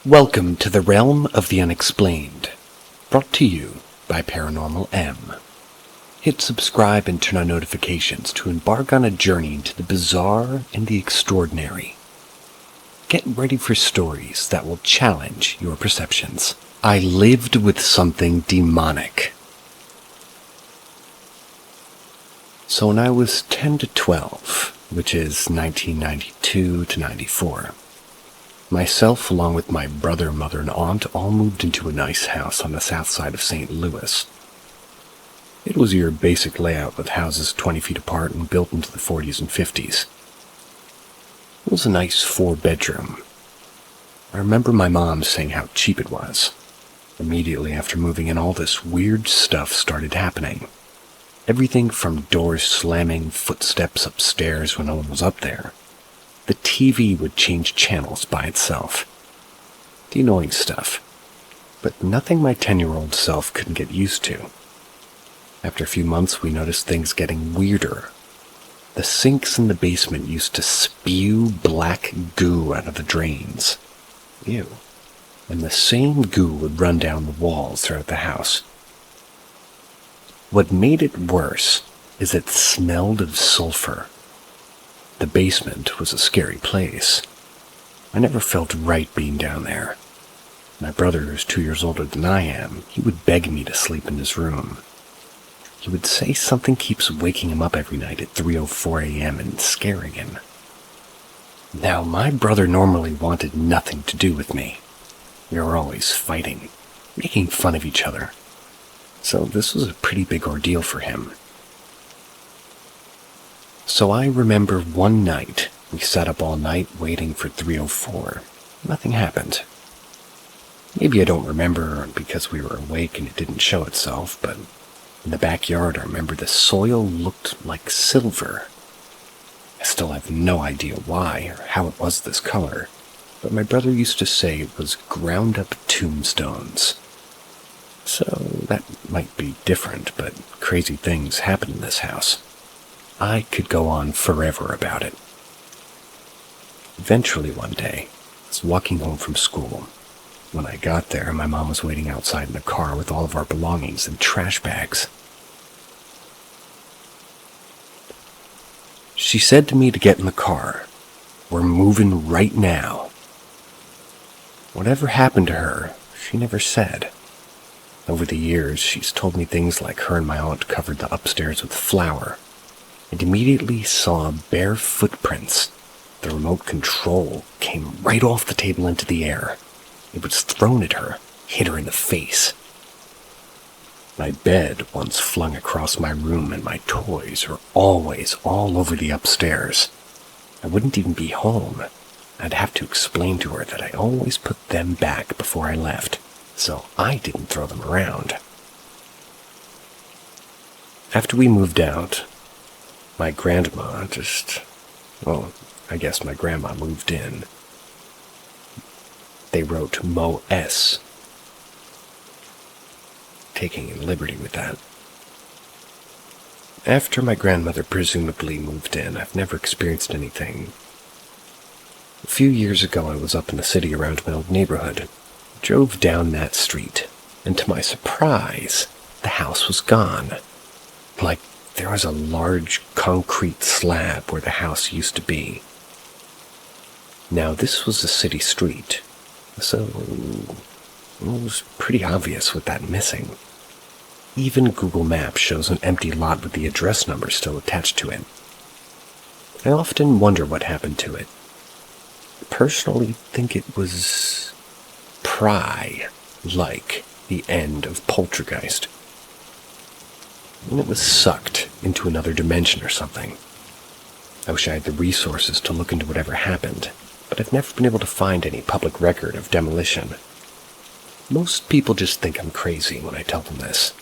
Welcome to the realm of the unexplained, brought to you by Paranormal M. Hit subscribe and turn on notifications to embark on a journey into the bizarre and the extraordinary. Get ready for stories that will challenge your perceptions. I lived with something demonic. So when I was 10 to 12, which is 1992 to 94, myself, along with my brother, mother, and aunt, all moved into a nice house on the south side of St. Louis. It was your basic layout with houses 20 feet apart and built into the 40s and 50s. It was a nice 4-bedroom. I remember my mom saying how cheap it was. Immediately after moving in, all this weird stuff started happening. Everything from doors slamming, footsteps upstairs when no one was up there. The TV would change channels by itself. The annoying stuff. But nothing my 10-year-old self couldn't get used to. After a few months, we noticed things getting weirder. The sinks in the basement used to spew black goo out of the drains. Ew. And the same goo would run down the walls throughout the house. What made it worse is it smelled of sulfur. The basement was a scary place. I never felt right being down there. My brother, who's 2 years older than I am, he would beg me to sleep in his room. He would say something keeps waking him up every night at 3:04 a.m. and scaring him. Now, my brother normally wanted nothing to do with me. We were always fighting, making fun of each other. So this was a pretty big ordeal for him. So I remember one night, we sat up all night waiting for 3:04. Nothing happened. Maybe I don't remember because we were awake and it didn't show itself, but in the backyard I remember the soil looked like silver. I still have no idea why or how it was this color, but my brother used to say it was ground up tombstones. So that might be different, but crazy things happen in this house. I could go on forever about it. Eventually one day, I was walking home from school. When I got there, my mom was waiting outside in a car with all of our belongings in trash bags. She said to me to get in the car. We're moving right now. Whatever happened to her, she never said. Over the years, she's told me things like her and my aunt covered the upstairs with flour, and immediately saw bare footprints. The remote control came right off the table into the air. It was thrown at her, hit her in the face. My bed once flung across my room, and my toys are always all over the upstairs. I wouldn't even be home. I'd have to explain to her that I always put them back before I left, so I didn't throw them around. After we moved out, my grandma I guess my grandma moved in. They wrote Mo S. Taking a liberty with that. After my grandmother presumably moved in, I've never experienced anything. A few years ago, I was up in the city around my old neighborhood. Drove down that street, and to my surprise, the house was gone. Like, there was a large concrete slab where the house used to be. Now, this was a city street, so it was pretty obvious with that missing. Even Google Maps shows an empty lot with the address number still attached to it. I often wonder what happened to it. I personally think it was like the end of Poltergeist. And it was sucked into another dimension or something. I wish I had the resources to look into whatever happened, but I've never been able to find any public record of demolition. Most people just think I'm crazy when I tell them this,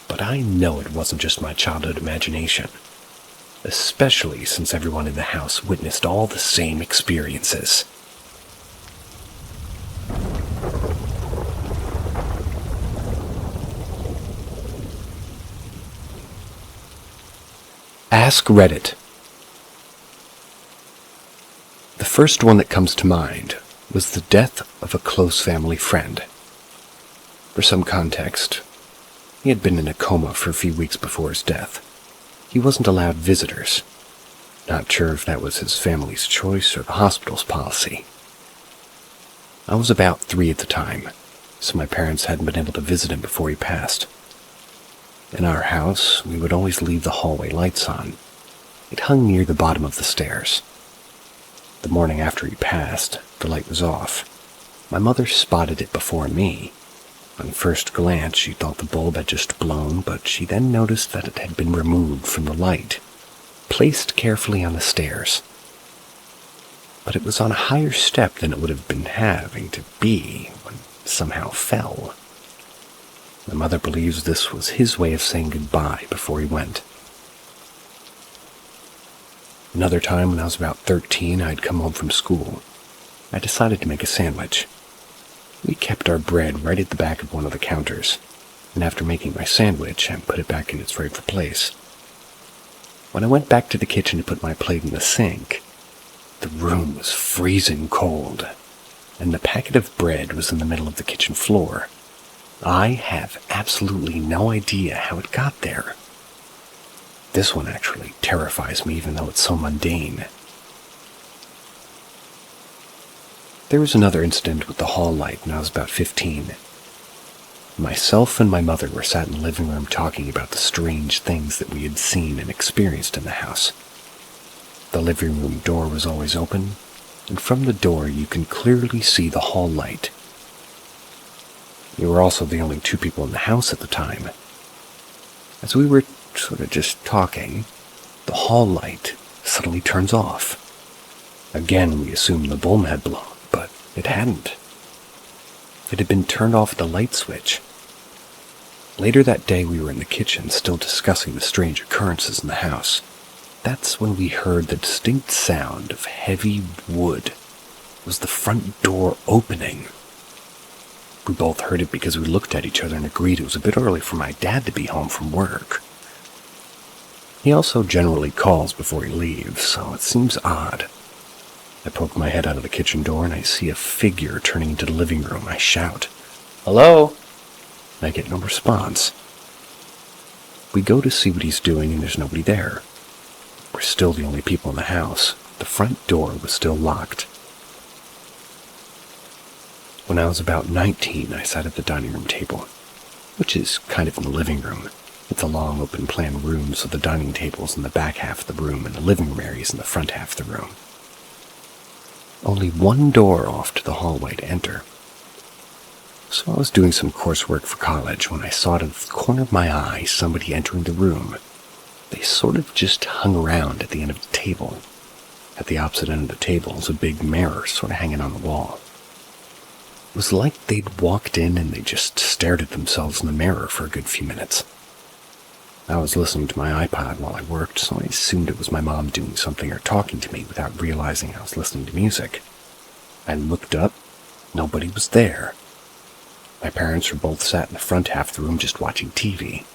but I know it wasn't just my childhood imagination, especially since everyone in the house witnessed all the same experiences. Ask Reddit. The first one that comes to mind was the death of a close family friend. For some context, he had been in a coma for a few weeks before his death. He wasn't allowed visitors. Not sure if that was his family's choice or the hospital's policy. I was about 3 at the time, so my parents hadn't been able to visit him before he passed. In our house, we would always leave the hallway lights on. It hung near the bottom of the stairs. The morning after he passed, the light was off. My mother spotted it before me. On first glance, she thought the bulb had just blown, but she then noticed that it had been removed from the light, placed carefully on the stairs. But it was on a higher step than it would have been having to be when it somehow fell. My mother believes this was his way of saying goodbye before he went. Another time, when I was about 13, I'd come home from school. I decided to make a sandwich. We kept our bread right at the back of one of the counters, and after making my sandwich, I put it back in its rightful place. When I went back to the kitchen to put my plate in the sink, the room was freezing cold, and the packet of bread was in the middle of the kitchen floor. I have absolutely no idea how it got there. This one actually terrifies me, even though it's so mundane. There was another incident with the hall light when I was about 15. Myself and my mother were sat in the living room talking about the strange things that we had seen and experienced in the house. The living room door was always open, and from the door you can clearly see the hall light. We were also the only 2 people in the house at the time. As we were sort of just talking, the hall light suddenly turns off. Again, we assumed the bulb had blown, but it hadn't. It had been turned off at the light switch. Later that day, we were in the kitchen still discussing the strange occurrences in the house. That's when we heard the distinct sound of heavy wood. It was the front door opening. We both heard it because we looked at each other and agreed it was a bit early for my dad to be home from work. He also generally calls before he leaves, so it seems odd. I poke my head out of the kitchen door and I see a figure turning into the living room. I shout, "Hello?" I get no response. We go to see what he's doing and there's nobody there. We're still the only people in the house. The front door was still locked. When I was about 19, I sat at the dining room table, which is kind of in the living room. It's a long open-plan room, so the dining table's in the back half of the room and the living room area's in the front half of the room. Only one door off to the hallway to enter. So I was doing some coursework for college when I saw out of the corner of my eye somebody entering the room. They sort of just hung around at the end of the table. At the opposite end of the table is a big mirror sort of hanging on the wall. It was like they'd walked in and they just stared at themselves in the mirror for a good few minutes. I was listening to my iPod while I worked, so I assumed it was my mom doing something or talking to me without realizing I was listening to music. I looked up. Nobody was there. My parents were both sat in the front half of the room just watching TV.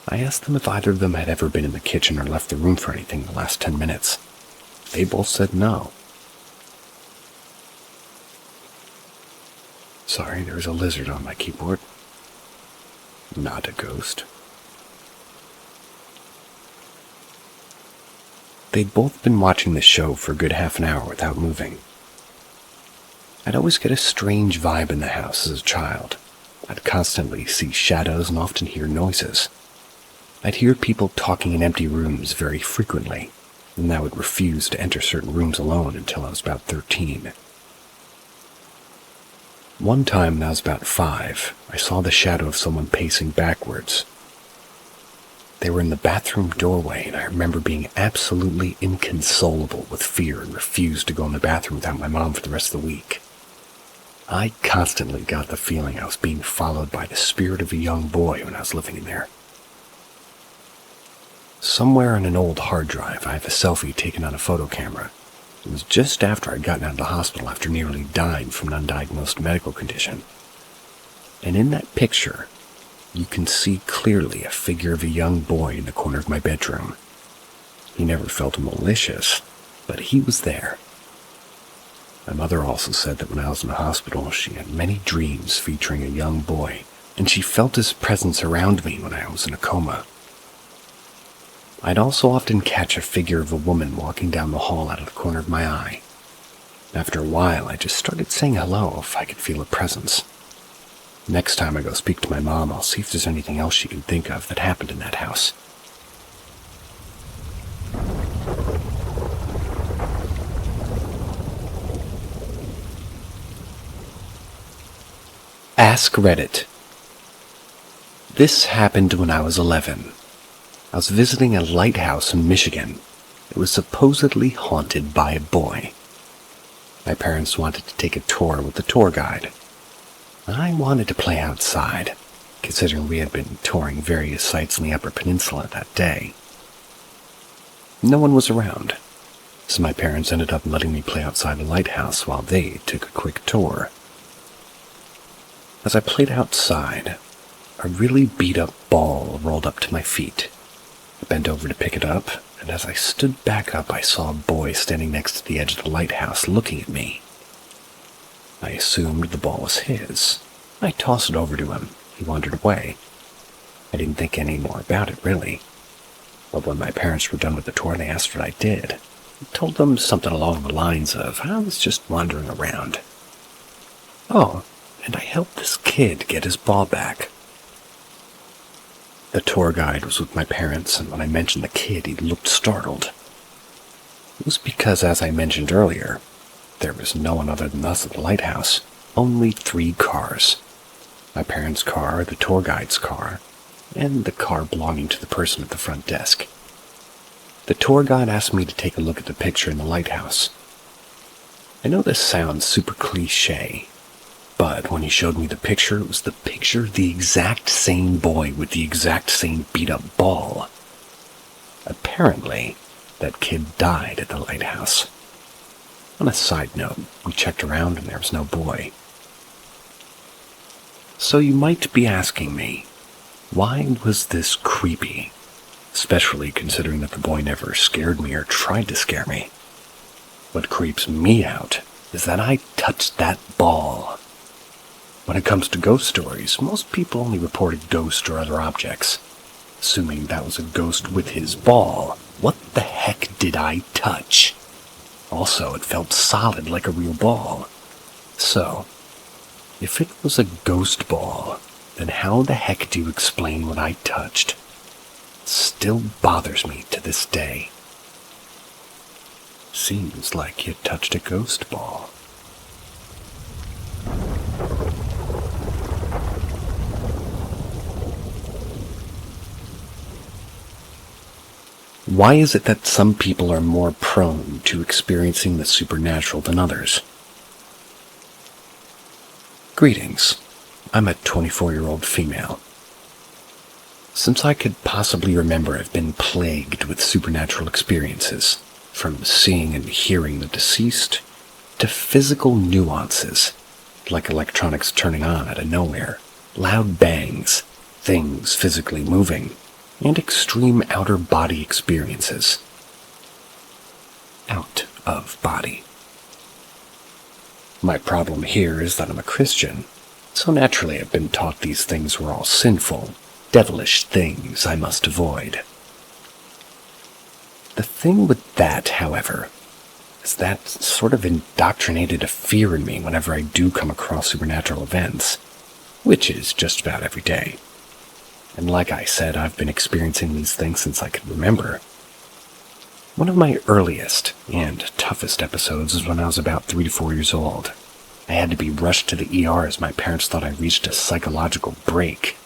I asked them if either of them had ever been in the kitchen or left the room for anything in the last 10 minutes. They both said no. Sorry, there was a lizard on my keyboard. Not a ghost. They'd both been watching the show for a good half an hour without moving. I'd always get a strange vibe in the house as a child. I'd constantly see shadows and often hear noises. I'd hear people talking in empty rooms very frequently, and I would refuse to enter certain rooms alone until I was about 13. One time when I was about 5, I saw the shadow of someone pacing backwards. They were in the bathroom doorway, and I remember being absolutely inconsolable with fear and refused to go in the bathroom without my mom for the rest of the week. I constantly got the feeling I was being followed by the spirit of a young boy when I was living in there. Somewhere on an old hard drive, I have a selfie taken on a photo camera. It was just after I'd gotten out of the hospital after nearly dying from an undiagnosed medical condition. And in that picture, you can see clearly a figure of a young boy in the corner of my bedroom. He never felt malicious, but he was there. My mother also said that when I was in the hospital, she had many dreams featuring a young boy, and she felt his presence around me when I was in a coma. I'd also often catch a figure of a woman walking down the hall out of the corner of my eye. After a while, I just started saying hello if I could feel a presence. Next time I go speak to my mom, I'll see if there's anything else she can think of that happened in that house. Ask Reddit. This happened when I was 11. I was visiting a lighthouse in Michigan. It was supposedly haunted by a boy. My parents wanted to take a tour with the tour guide. I wanted to play outside, considering we had been touring various sites in the Upper Peninsula that day. No one was around, so my parents ended up letting me play outside the lighthouse while they took a quick tour. As I played outside, a really beat-up ball rolled up to my feet. I bent over to pick it up, and as I stood back up, I saw a boy standing next to the edge of the lighthouse looking at me. I assumed the ball was his. I tossed it over to him. He wandered away. I didn't think any more about it, really. But when my parents were done with the tour, they asked what I did. I told them something along the lines of, I was just wandering around. Oh, and I helped this kid get his ball back. The tour guide was with my parents, and when I mentioned the kid, he looked startled. It was because, as I mentioned earlier, there was no one other than us at the lighthouse. Only 3 cars. My parents' car, the tour guide's car, and the car belonging to the person at the front desk. The tour guide asked me to take a look at the picture in the lighthouse. I know this sounds super cliche, but when he showed me the picture, it was the picture of the exact same boy with the exact same beat-up ball. Apparently, that kid died at the lighthouse. On a side note, we checked around and there was no boy. So you might be asking me, why was this creepy? Especially considering that the boy never scared me or tried to scare me. What creeps me out is that I touched that ball. When it comes to ghost stories, most people only report a ghost or other objects. Assuming that was a ghost with his ball, what the heck did I touch? Also, it felt solid like a real ball. So, if it was a ghost ball, then how the heck do you explain what I touched? It still bothers me to this day. Seems like you touched a ghost ball. Why is it that some people are more prone to experiencing the supernatural than others? Greetings. I'm a 24-year-old female. Since I could possibly remember, I've been plagued with supernatural experiences, from seeing and hearing the deceased to physical nuances, like electronics turning on out of nowhere, loud bangs, things physically moving, and extreme outer body experiences. Out of body. My problem here is that I'm a Christian, so naturally I've been taught these things were all sinful, devilish things I must avoid. The thing with that, however, is that sort of indoctrinated a fear in me whenever I do come across supernatural events, which is just about every day. And like I said, I've been experiencing these things since I could remember. One of my earliest and toughest episodes was when I was about 3 to 4 years old. I had to be rushed to the ER as my parents thought I reached a psychological break.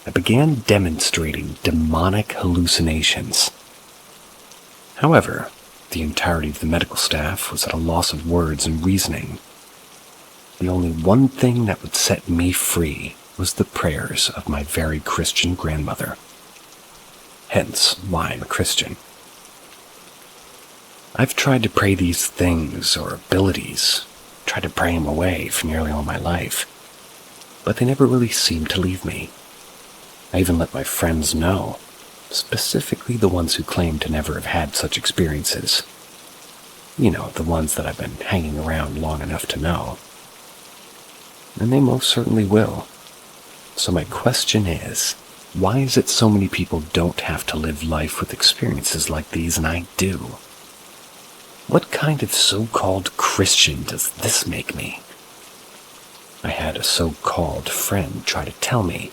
I began demonstrating demonic hallucinations. However, the entirety of the medical staff was at a loss of words and reasoning. The only one thing that would set me free was the prayers of my very Christian grandmother. Hence why I'm a Christian. I've tried to pray these things or abilities, tried to pray them away for nearly all my life, but they never really seemed to leave me. I even let my friends know, specifically the ones who claimed to never have had such experiences. You know, the ones that I've been hanging around long enough to know. And they most certainly will. So my question is, why is it so many people don't have to live life with experiences like these and I do? What kind of so-called Christian does this make me? I had a so-called friend try to tell me,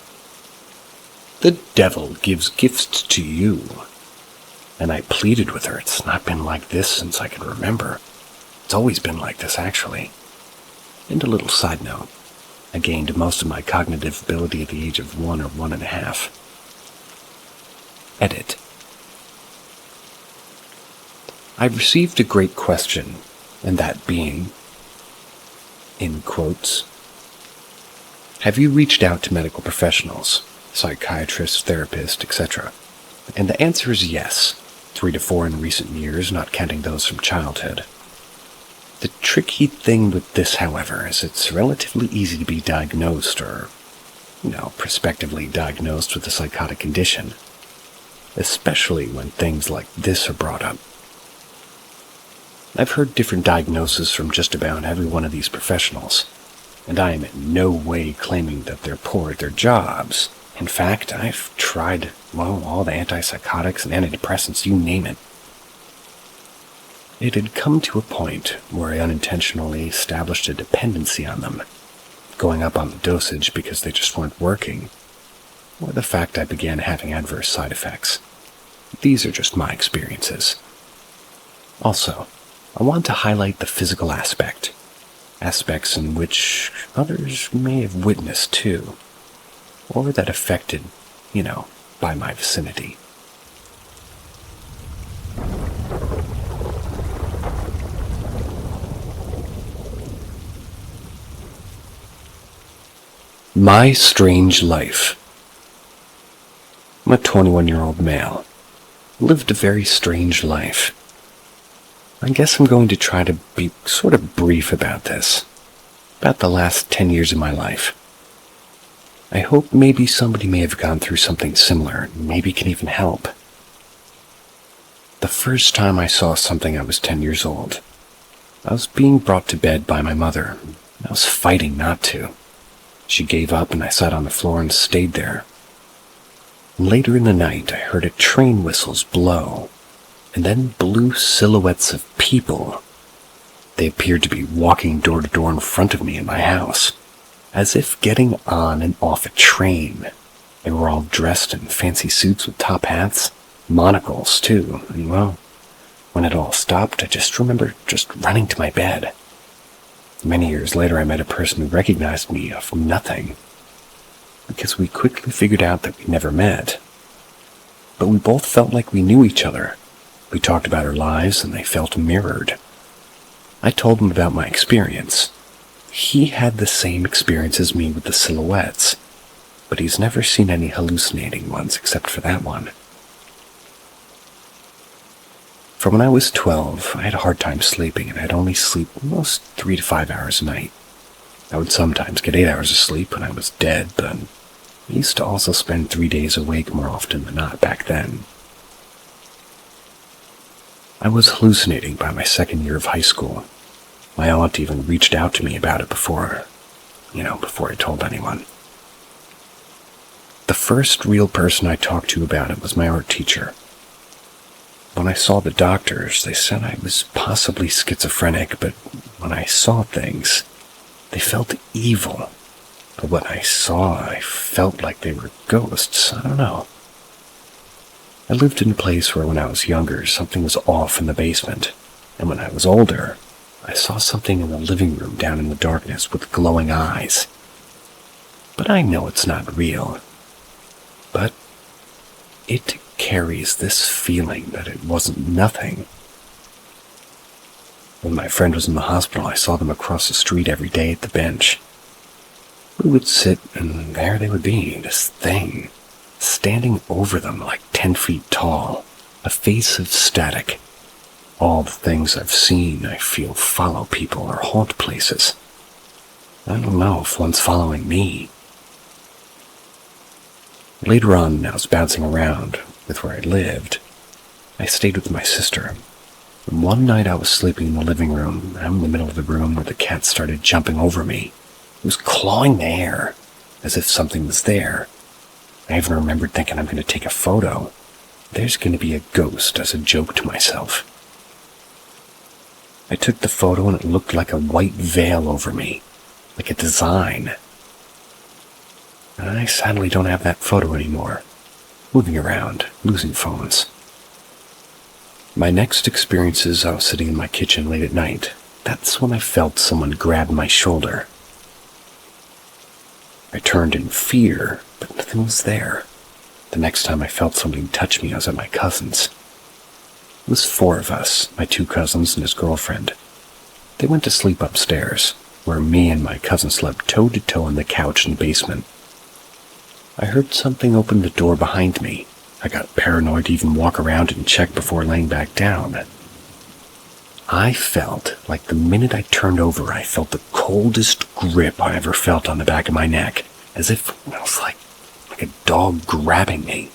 the devil gives gifts to you. And I pleaded with her, it's not been like this since I can remember. It's always been like this, actually. And a little side note, I gained most of my cognitive ability at the age of 1 or 1.5. Edit. I've received a great question, and that being, in quotes, have you reached out to medical professionals, psychiatrists, therapists, etc.? And the answer is yes, 3 to 4 in recent years, not counting those from childhood. The tricky thing with this, however, is it's relatively easy to be diagnosed or, prospectively diagnosed with a psychotic condition, especially when things like this are brought up. I've heard different diagnoses from just about every one of these professionals, and I am in no way claiming that they're poor at their jobs. In fact, I've tried, all the antipsychotics and antidepressants, you name it. It had come to a point where I unintentionally established a dependency on them, going up on the dosage because they just weren't working, or the fact I began having adverse side effects. These are just my experiences. Also, I want to highlight the physical aspects in which others may have witnessed too, or that affected, by my vicinity. My strange life. I'm a 21-year-old male. Lived a very strange life. I guess I'm going to try to be sort of brief about this. About the last 10 years of my life. I hope maybe somebody may have gone through something similar, and maybe can even help. The first time I saw something I was 10 years old. I was being brought to bed by my mother. I was fighting not to. She gave up and I sat on the floor and stayed there. Later in the night, I heard train whistles blow, and then blue silhouettes of people. They appeared to be walking door to door in front of me in my house, as if getting on and off a train. They were all dressed in fancy suits with top hats, monocles too, and when it all stopped, I just remember running to my bed. Many years later, I met a person who recognized me of nothing, because we quickly figured out that we never met. But we both felt like we knew each other. We talked about our lives, and they felt mirrored. I told him about my experience. He had the same experience as me with the silhouettes, but he's never seen any hallucinating ones except for that one. From when I was 12, I had a hard time sleeping, and I'd only sleep almost 3 to 5 hours a night. I would sometimes get 8 hours of sleep when I was dead, but I used to also spend 3 days awake more often than not back then. I was hallucinating by my second year of high school. My aunt even reached out to me about it before I told anyone. The first real person I talked to about it was my art teacher. When I saw the doctors, they said I was possibly schizophrenic, but when I saw things, they felt evil. But what I saw, I felt like they were ghosts. I don't know. I lived in a place where when I was younger, something was off in the basement. And when I was older, I saw something in the living room down in the darkness with glowing eyes. But I know it's not real. But it carries this feeling that it wasn't nothing. When my friend was in the hospital, I saw them across the street every day at the bench. We would sit, and there they would be, this thing, standing over them like 10 feet tall, a face of static. All the things I've seen, I feel, follow people or haunt places. I don't know if one's following me. Later on, I was bouncing around with where I lived. I stayed with my sister. One night I was sleeping in the living room. I'm in the middle of the room where the cat started jumping over me. It was clawing the air, as if something was there. I even remembered thinking I'm going to take a photo. There's going to be a ghost, as a joke to myself. I took the photo and it looked like a white veil over me, like a design. I sadly don't have that photo anymore. Moving around, losing phones. My next experiences, I was sitting in my kitchen late at night. That's when I felt someone grab my shoulder. I turned in fear, but nothing was there. The next time I felt something touch me, I was at my cousin's. It was 4 of us, my 2 cousins and his girlfriend. They went to sleep upstairs, where me and my cousin slept toe-to-toe on the couch in the basement. I heard something open the door behind me. I got paranoid to even walk around and check before laying back down. I felt like the minute I turned over, I felt the coldest grip I ever felt on the back of my neck, as if it was like a dog grabbing me.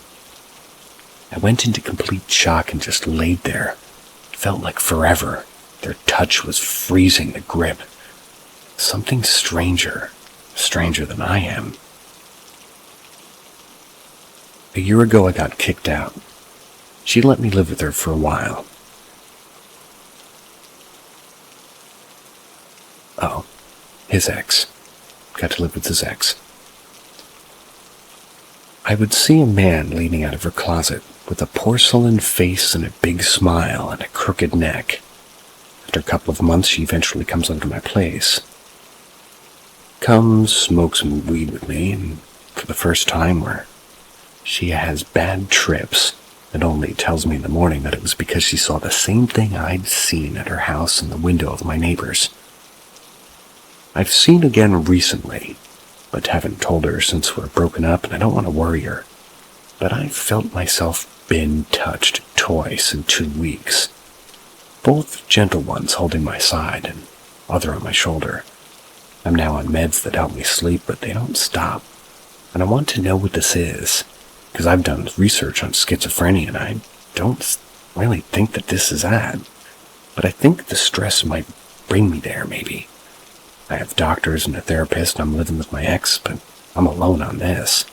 I went into complete shock and just laid there. It felt like forever. Their touch was freezing the grip. Something stranger than I am. A year ago I got kicked out. She let me live with her for a while. Oh, his ex. Got to live with his ex. I would see a man leaning out of her closet with a porcelain face and a big smile and a crooked neck. After a couple of months, she eventually comes over to my place. Comes, smokes some weed with me, and for the first time where she has bad trips, and only tells me in the morning that it was because she saw the same thing I'd seen at her house in the window of my neighbor's. I've seen again recently, but haven't told her since we're broken up, and I don't want to worry her. But I felt myself been touched twice in 2 weeks. Both gentle ones holding my side and other on my shoulder. I'm now on meds that help me sleep, but they don't stop. And I want to know what this is, because I've done research on schizophrenia and I don't really think that this is that. But I think the stress might bring me there, maybe. I have doctors and a therapist, and I'm living with my ex, but I'm alone on this.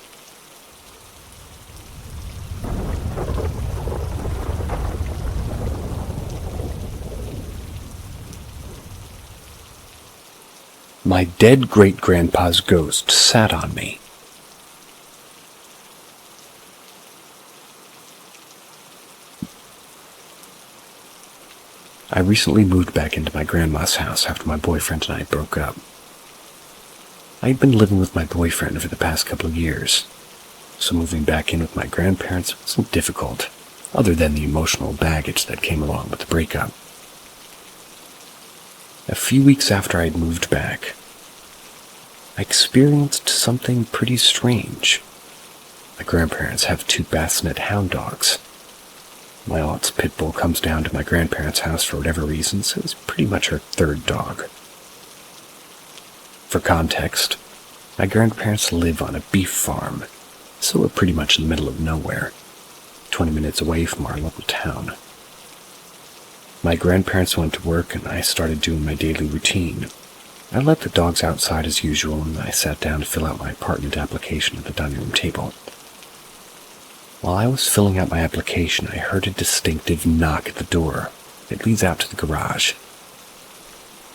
My dead great-grandpa's ghost sat on me. I recently moved back into my grandma's house after my boyfriend and I broke up. I'd been living with my boyfriend for the past couple of years, so moving back in with my grandparents wasn't difficult, other than the emotional baggage that came along with the breakup. A few weeks after I'd moved back, I experienced something pretty strange. My grandparents have 2 Basset hound dogs. My aunt's pit bull comes down to my grandparents' house for whatever reason, so it's pretty much her 3rd dog. For context, my grandparents live on a beef farm, so we're pretty much in the middle of nowhere, 20 minutes away from our local town. My grandparents went to work and I started doing my daily routine. I let the dogs outside as usual and I sat down to fill out my apartment application at the dining room table. While I was filling out my application, I heard a distinctive knock at the door. It leads out to the garage.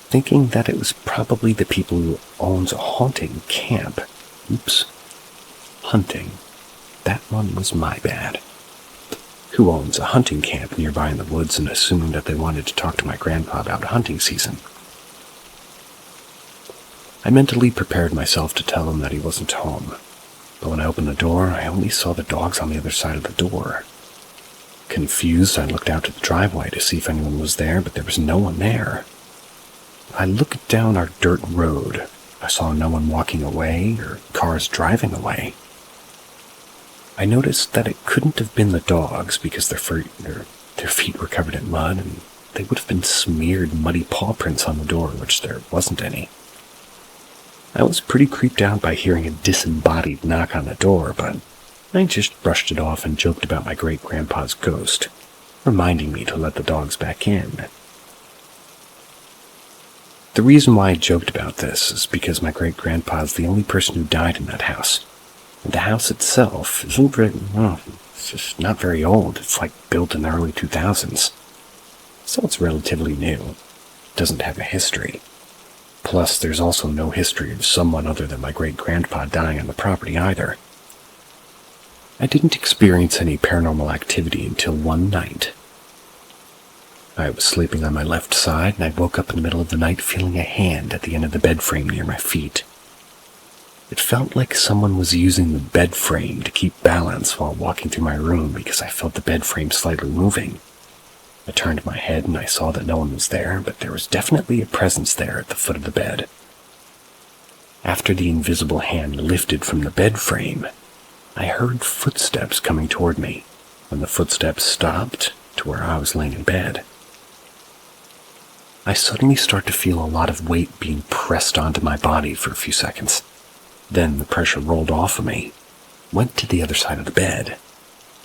Thinking that it was probably the people who owns a haunting camp. Oops. Hunting. That one was my bad. Who owns a hunting camp nearby in the woods and assuming that they wanted to talk to my grandpa about hunting season. I mentally prepared myself to tell him that he wasn't home. But when I opened the door, I only saw the dogs on the other side of the door. Confused, I looked out to the driveway to see if anyone was there, but there was no one there. I looked down our dirt road. I saw no one walking away or cars driving away. I noticed that it couldn't have been the dogs because their feet were covered in mud and they would have been smeared muddy paw prints on the door, which there wasn't any. I was pretty creeped out by hearing a disembodied knock on the door, but I just brushed it off and joked about my great-grandpa's ghost. reminding me to let the dogs back in. The reason why I joked about this is because my great-grandpa is the only person who died in that house. And the house itself isn't very, well, it's just not very old. It's like built in the early 2000s. So it's relatively new. It doesn't have a history. Plus, there's also no history of someone other than my great-grandpa dying on the property either. I didn't experience any paranormal activity until one night. I was sleeping on my left side, and I woke up in the middle of the night feeling a hand at the end of the bed frame near my feet. It felt like someone was using the bed frame to keep balance while walking through my room because I felt the bed frame slightly moving. I turned my head and I saw that no one was there, but there was definitely a presence there at the foot of the bed. After the invisible hand lifted from the bed frame, I heard footsteps coming toward me, and the footsteps stopped to where I was laying in bed. I suddenly start to feel a lot of weight being pressed onto my body for a few seconds. Then the pressure rolled off of me, went to the other side of the bed.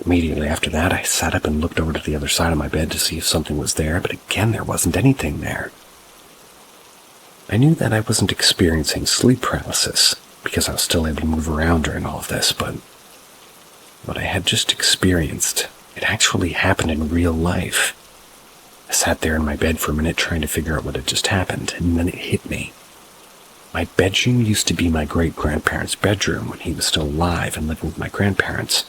Immediately after that, I sat up and looked over to the other side of my bed to see if something was there, but again, there wasn't anything there. I knew that I wasn't experiencing sleep paralysis because I was still able to move around during all of this, but what I had just experienced, it actually happened in real life. I sat there in my bed for a minute trying to figure out what had just happened, and then it hit me. My bedroom used to be my great-grandparents' bedroom when he was still alive and living with my grandparents.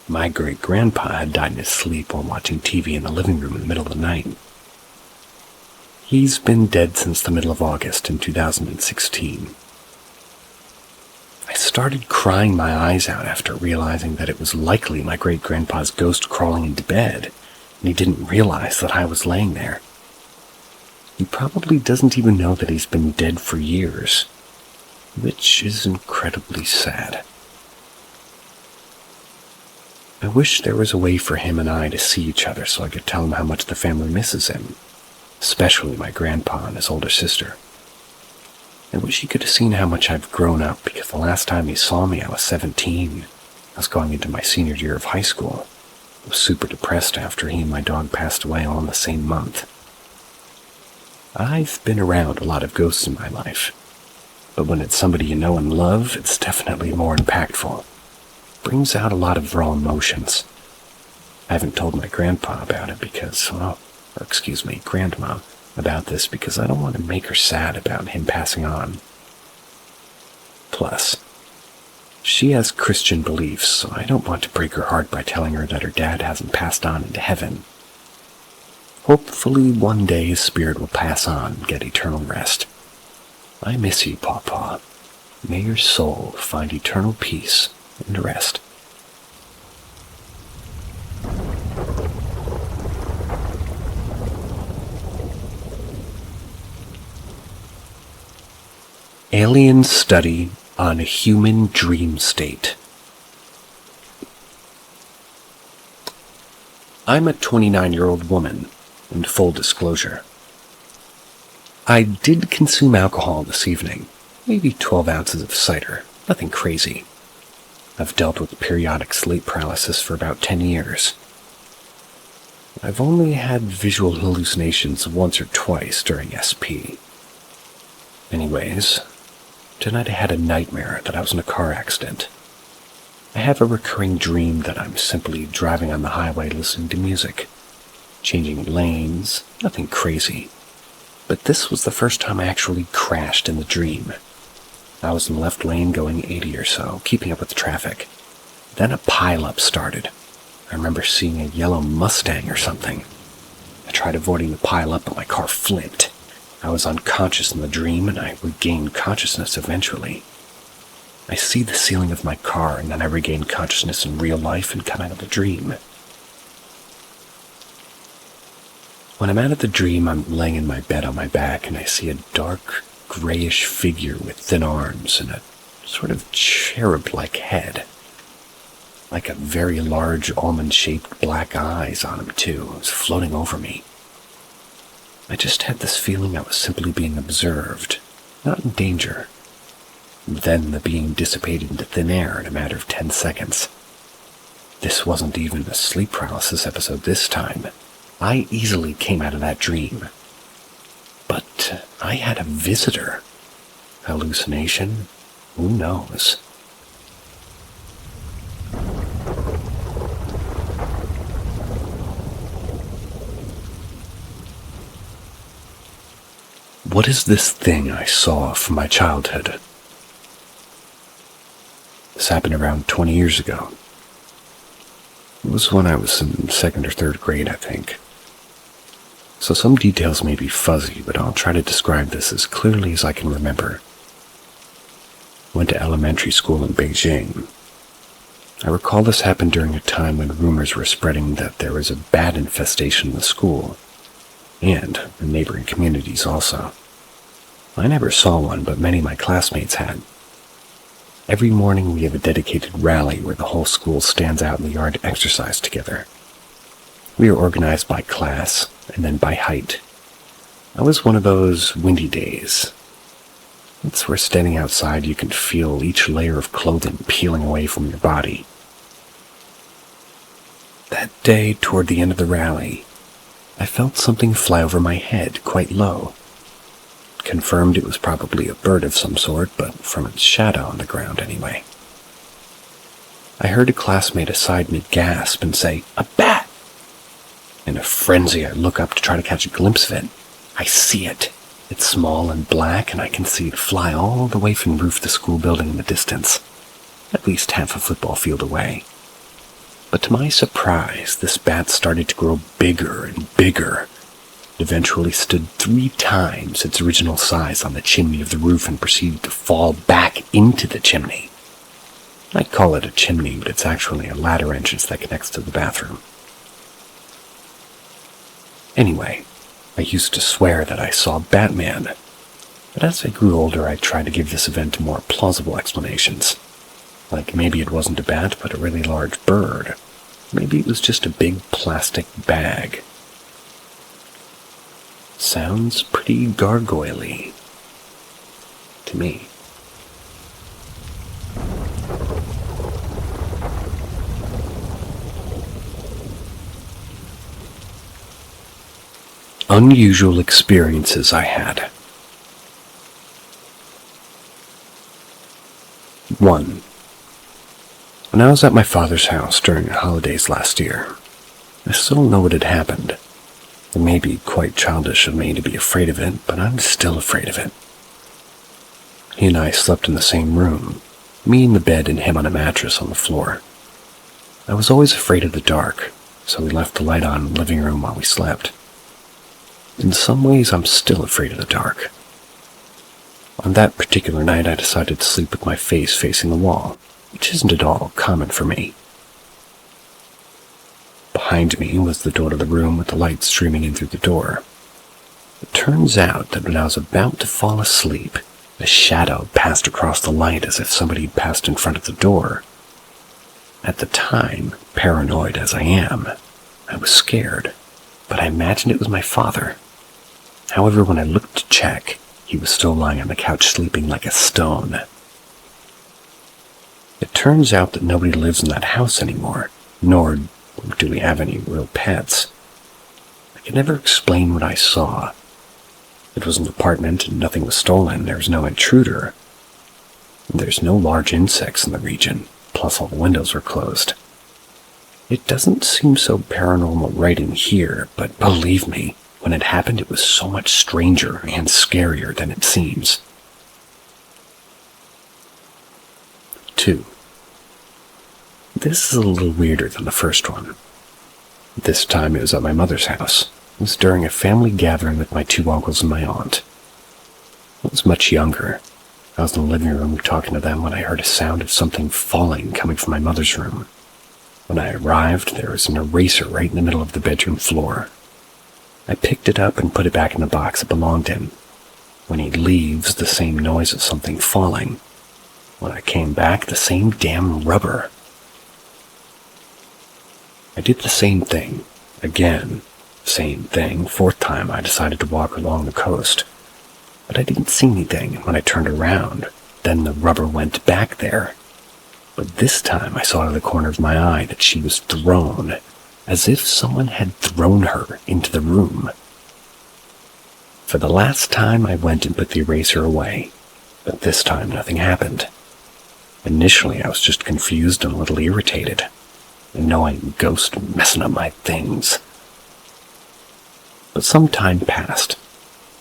My great-grandpa had died in his sleep while watching TV in the living room in the middle of the night. He's been dead since the middle of August in 2016. I started crying my eyes out after realizing that it was likely my great-grandpa's ghost crawling into bed, and he didn't realize that I was laying there. He probably doesn't even know that he's been dead for years, which is incredibly sad. I wish there was a way for him and I to see each other so I could tell him how much the family misses him, especially my grandpa and his older sister. I wish he could have seen how much I've grown up, because the last time he saw me I was 17. I was going into my senior year of high school. I was super depressed after he and my dog passed away all in the same month. I've been around a lot of ghosts in my life, but when it's somebody you know and love, it's definitely more impactful. It brings out a lot of raw emotions. I haven't told my grandpa about it because, grandma about this because I don't want to make her sad about him passing on. Plus, she has Christian beliefs, so I don't want to break her heart by telling her that her dad hasn't passed on into heaven. Hopefully one day his spirit will pass on and get eternal rest. I miss you, Pawpaw. May your soul find eternal peace and rest. Alien study on a human dream state. I'm a 29-year-old woman, in full disclosure. I did consume alcohol this evening, maybe 12 ounces of cider, nothing crazy. I've dealt with periodic sleep paralysis for about 10 years. I've only had visual hallucinations once or twice during SP. Anyways, tonight I had a nightmare that I was in a car accident. I have a recurring dream that I'm simply driving on the highway listening to music, changing lanes, nothing crazy. But this was the first time I actually crashed in the dream. I was in the left lane going 80 or so, keeping up with the traffic. Then a pileup started. I remember seeing a yellow Mustang or something. I tried avoiding the pileup, but my car flipped. I was unconscious in the dream, and I regained consciousness eventually. I see the ceiling of my car, and then I regain consciousness in real life and come out of the dream. When I'm out of the dream, I'm laying in my bed on my back, and I see a dark, grayish figure with thin arms and a sort of cherub-like head. Like a very large almond-shaped black eyes on him, too. It was floating over me. I just had this feeling I was simply being observed, not in danger. Then the being dissipated into thin air in a matter of 10 seconds. This wasn't even a sleep paralysis episode this time. I easily came out of that dream. But I had a visitor. Hallucination? Who knows? What is this thing I saw from my childhood? This happened around 20 years ago. It was when I was in 2nd or 3rd grade, I think. So some details may be fuzzy, but I'll try to describe this as clearly as I can remember. Went to elementary school in Beijing. I recall this happened during a time when rumors were spreading that there was a bat infestation in the school, and in neighboring communities also. I never saw one, but many of my classmates had. Every morning we have a dedicated rally where the whole school stands out in the yard to exercise together. We are organized by class, and then by height. I was one of those windy days. It's where standing outside you can feel each layer of clothing peeling away from your body. That day, toward the end of the rally, I felt something fly over my head quite low. Confirmed it was probably a bird of some sort, but from its shadow on the ground anyway. I heard a classmate aside me gasp and say, "A bat!" In a frenzy, I look up to try to catch a glimpse of it. I see it. It's small and black, and I can see it fly all the way from the roof of the school building in the distance, at least half a football field away. But to my surprise, this bat started to grow bigger and bigger. It eventually stood 3 times its original size on the chimney of the roof and proceeded to fall back into the chimney. I call it a chimney, but it's actually a ladder entrance that connects to the bathroom. Anyway, I used to swear that I saw Batman, but as I grew older I tried to give this event more plausible explanations. Like maybe it wasn't a bat, but a really large bird. Maybe it was just a big plastic bag. Sounds pretty gargoyle-y to me. Unusual experiences I had. 1. When I was at my father's house during the holidays last year, I still don't know what had happened. It may be quite childish of me to be afraid of it, but I'm still afraid of it. He and I slept in the same room, me in the bed and him on a mattress on the floor. I was always afraid of the dark, so we left the light on in the living room while we slept. In some ways, I'm still afraid of the dark. On that particular night, I decided to sleep with my face facing the wall, which isn't at all common for me. Behind me was the door to the room with the light streaming in through the door. It turns out that when I was about to fall asleep, a shadow passed across the light as if somebody had passed in front of the door. At the time, paranoid as I am, I was scared, but I imagined it was my father. However, when I looked to check, he was still lying on the couch sleeping like a stone. It turns out that nobody lives in that house anymore, nor do we have any real pets. I can never explain what I saw. It was an apartment and nothing was stolen. There was no intruder. There's no large insects in the region, plus all the windows were closed. It doesn't seem so paranormal writing here, but believe me, when it happened it was so much stranger and scarier than it seems. 2. This is a little weirder than the first one. This time it was at my mother's house. It was during a family gathering with my 2 uncles and my aunt. I was much younger. I was in the living room talking to them when I heard a sound of something falling coming from my mother's room. When I arrived, there was an eraser right in the middle of the bedroom floor. I picked it up and put it back in the box it belonged in. When he leaves, the same noise of something falling. When I came back, the same damn rubber. I did the same thing. Again. Same thing. 4th time I decided to walk along the coast. But I didn't see anything, and when I turned around, then the rubber went back there. But this time I saw out of the corner of my eye that she was thrown, as if someone had thrown her into the room. For the last time I went and put the eraser away, but this time nothing happened. Initially I was just confused and a little irritated, and knowing ghost messing up my things. But some time passed,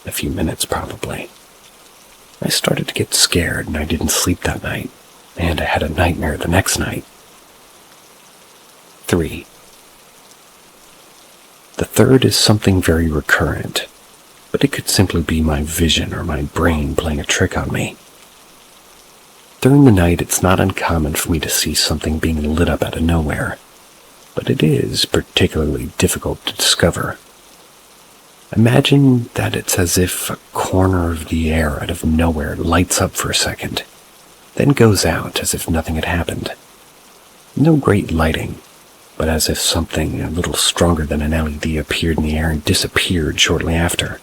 a few minutes probably. I started to get scared and I didn't sleep that night, and I had a nightmare the next night. 3. The third is something very recurrent, but it could simply be my vision or my brain playing a trick on me. During the night, it's not uncommon for me to see something being lit up out of nowhere, but it is particularly difficult to discover. Imagine that it's as if a corner of the air out of nowhere lights up for a second, then goes out as if nothing had happened. No great lighting, but as if something a little stronger than an LED appeared in the air and disappeared shortly after.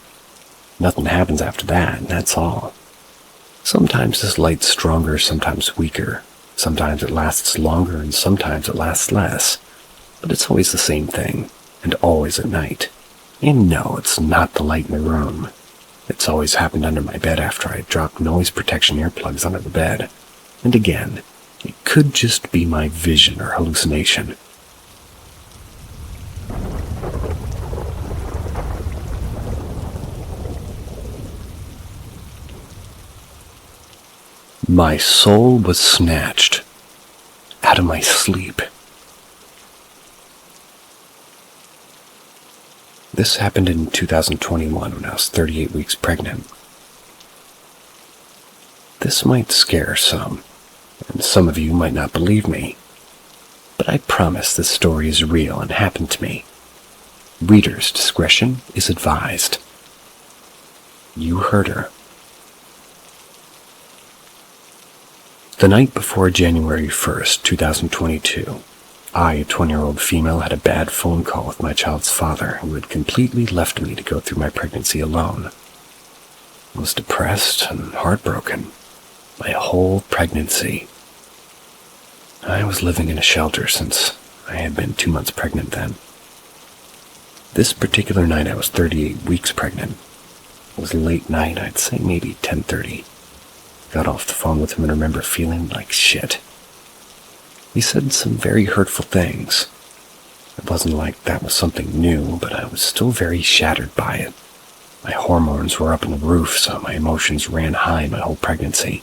Nothing happens after that, and that's all. Sometimes this light's stronger, sometimes weaker. Sometimes it lasts longer, and sometimes it lasts less. But it's always the same thing, and always at night. And no, it's not the light in the room. It's always happened under my bed after I dropped noise protection earplugs under the bed. And again, it could just be my vision or hallucination. My soul was snatched out of my sleep. This happened in 2021 when I was 38 weeks pregnant. This might scare some, and some of you might not believe me, but I promise this story is real and happened to me. Reader's discretion is advised. You heard her. The night before January 1st, 2022, I, a 20-year-old female, had a bad phone call with my child's father, who had completely left me to go through my pregnancy alone. I was depressed and heartbroken. My whole pregnancy. I was living in a shelter since I had been 2 months pregnant then. This particular night I was 38 weeks pregnant. It was a late night, I'd say maybe 10:30. Got off the phone with him and remember feeling like shit. He said some very hurtful things. It wasn't like that was something new, but I was still very shattered by it. My hormones were up in the roof, so my emotions ran high my whole pregnancy.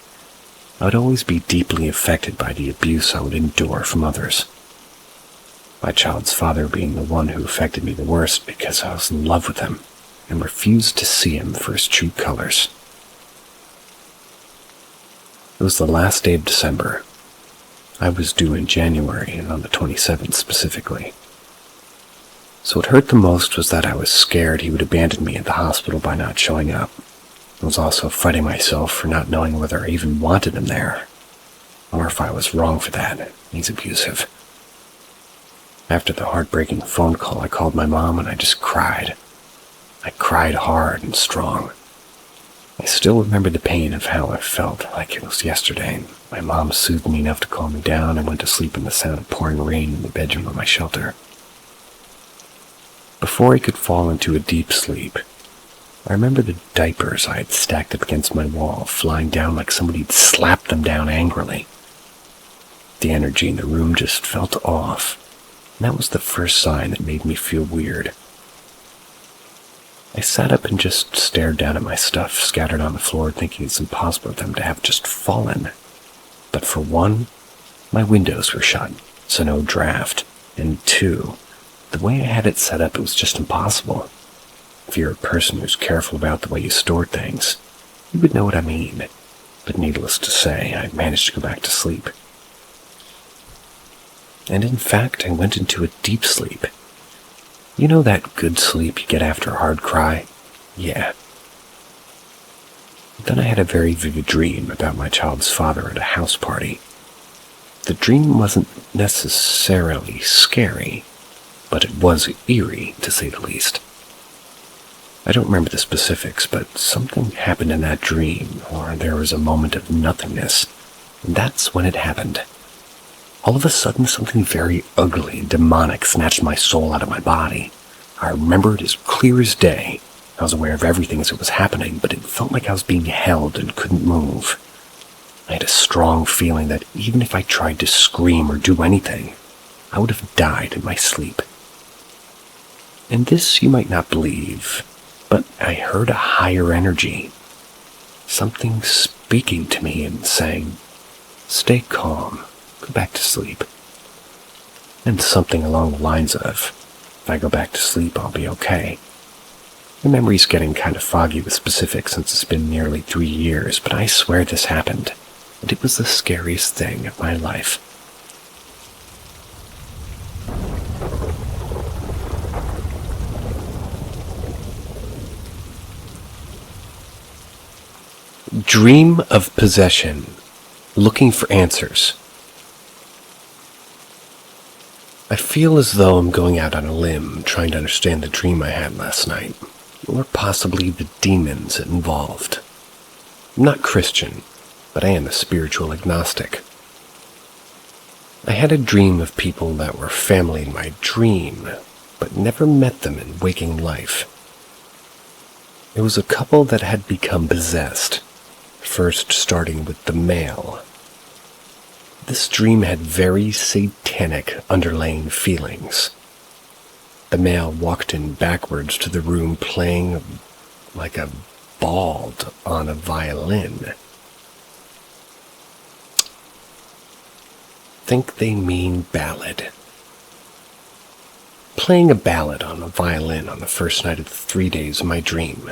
I would always be deeply affected by the abuse I would endure from others. My child's father being the one who affected me the worst because I was in love with him and refused to see him for his true colors. It was the last day of December. I was due in January, and on the 27th specifically. So what hurt the most was that I was scared he would abandon me at the hospital by not showing up. I was also fighting myself for not knowing whether I even wanted him there, or if I was wrong for that. He's abusive. After the heartbreaking phone call, I called my mom and I just cried. I cried hard and strong. I still remember the pain of how I felt like it was yesterday. My mom soothed me enough to calm me down and went to sleep in the sound of pouring rain in the bedroom of my shelter. Before I could fall into a deep sleep, I remember the diapers I had stacked up against my wall flying down like somebody had slapped them down angrily. The energy in the room just felt off, and that was the first sign that made me feel weird. I sat up and just stared down at my stuff scattered on the floor, thinking it's impossible for them to have just fallen. But for one, my windows were shut, so no draft. And two, the way I had it set up, it was just impossible. If you're a person who's careful about the way you store things, you would know what I mean. But needless to say, I managed to go back to sleep. And in fact, I went into a deep sleep. You know that good sleep you get after a hard cry? Yeah. Then I had a very vivid dream about my child's father at a house party. The dream wasn't necessarily scary, but it was eerie, to say the least. I don't remember the specifics, but something happened in that dream, or there was a moment of nothingness, and that's when it happened. All of a sudden, something very ugly and demonic snatched my soul out of my body. I remember it as clear as day. I was aware of everything as it was happening, but it felt like I was being held and couldn't move. I had a strong feeling that even if I tried to scream or do anything, I would have died in my sleep. And this you might not believe, but I heard a higher energy. Something speaking to me and saying, "Stay calm, go back to sleep." And something along the lines of, "If I go back to sleep, I'll be okay." My memory's getting kind of foggy with specifics since it's been nearly 3 years, but I swear this happened, and it was the scariest thing of my life. Dream of possession, looking for answers. I feel as though I'm going out on a limb trying to understand the dream I had last night, or possibly the demons involved. I'm not Christian, but I am a spiritual agnostic. I had a dream of people that were family in my dream, but never met them in waking life. It was a couple that had become possessed, first starting with the male. This dream had very satanic underlying feelings. The male walked in backwards to the room playing like a bald on a violin. Think they mean ballad. Playing a ballad on a violin on the first night of the 3 days of my dream.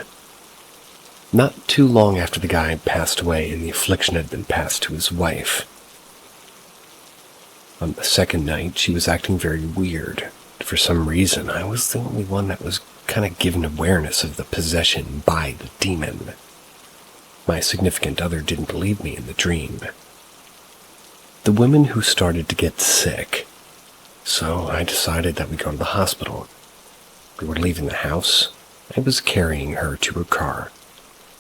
Not too long after the guy had passed away and the affliction had been passed to his wife. On the second night, she was acting very weird. For some reason, I was the only one that was kind of given awareness of the possession by the demon. My significant other didn't believe me in the dream. The women who started to get sick, so I decided that we go to the hospital. We were leaving the house. I was carrying her to her car.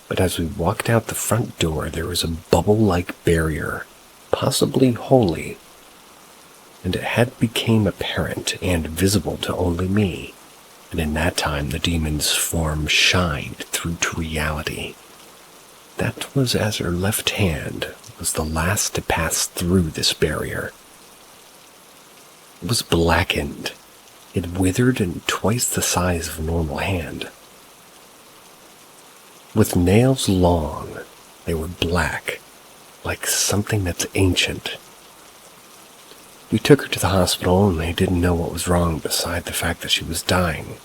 But as we walked out the front door, there was a bubble-like barrier, possibly holy, and it had become apparent and visible to only me, and in that time the demon's form shined through to reality. That was as her left hand was the last to pass through this barrier. It was blackened. It withered and twice the size of a normal hand. With nails long, they were black, like something that's ancient. We took her to the hospital and they didn't know what was wrong beside the fact that she was dying.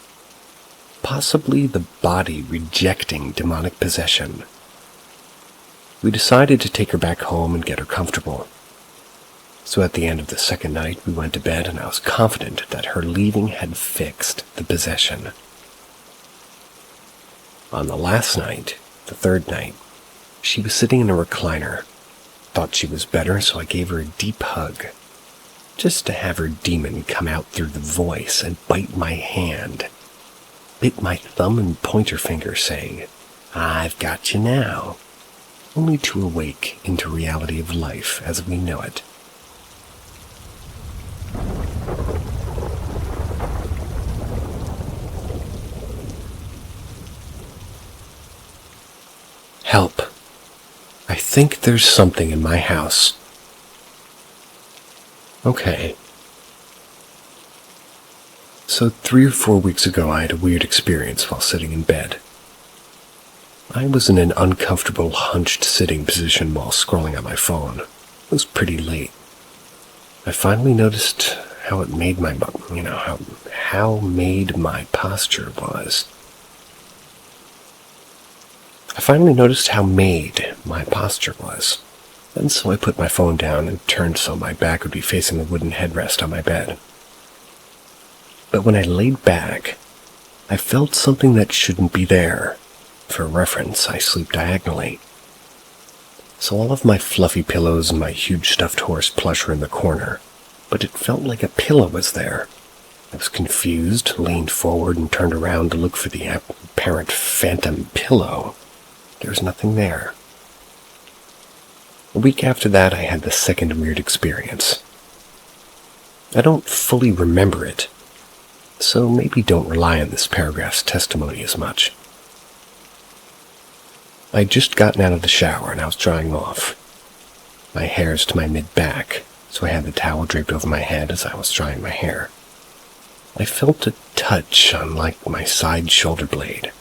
Possibly the body rejecting demonic possession. We decided to take her back home and get her comfortable. So at the end of the second night, we went to bed and I was confident that her leaving had fixed the possession. On the last night, the third night, she was sitting in a recliner. Thought she was better, so I gave her a deep hug, just to have her demon come out through the voice and bite my hand, bit my thumb and pointer finger saying, "I've got you now," only to awake into reality of life as we know it. Help. I think there's something in my house. Okay. So 3 or 4 weeks ago, I had a weird experience while sitting in bed. I was in an uncomfortable hunched sitting position while scrolling on my phone. It was pretty late. I finally noticed how it made my, how made my posture was. And so I put my phone down and turned so my back would be facing the wooden headrest on my bed. But when I laid back, I felt something that shouldn't be there. For reference, I sleep diagonally. So all of my fluffy pillows and my huge stuffed horse plush were in the corner, but it felt like a pillow was there. I was confused, leaned forward, and turned around to look for the apparent phantom pillow. There was nothing there. A week after that, I had the second weird experience. I don't fully remember it, so maybe don't rely on this paragraph's testimony as much. I'd just gotten out of the shower and I was drying off. My hair's to my mid-back, so I had the towel draped over my head as I was drying my hair. I felt a touch on, like, my side shoulder blade,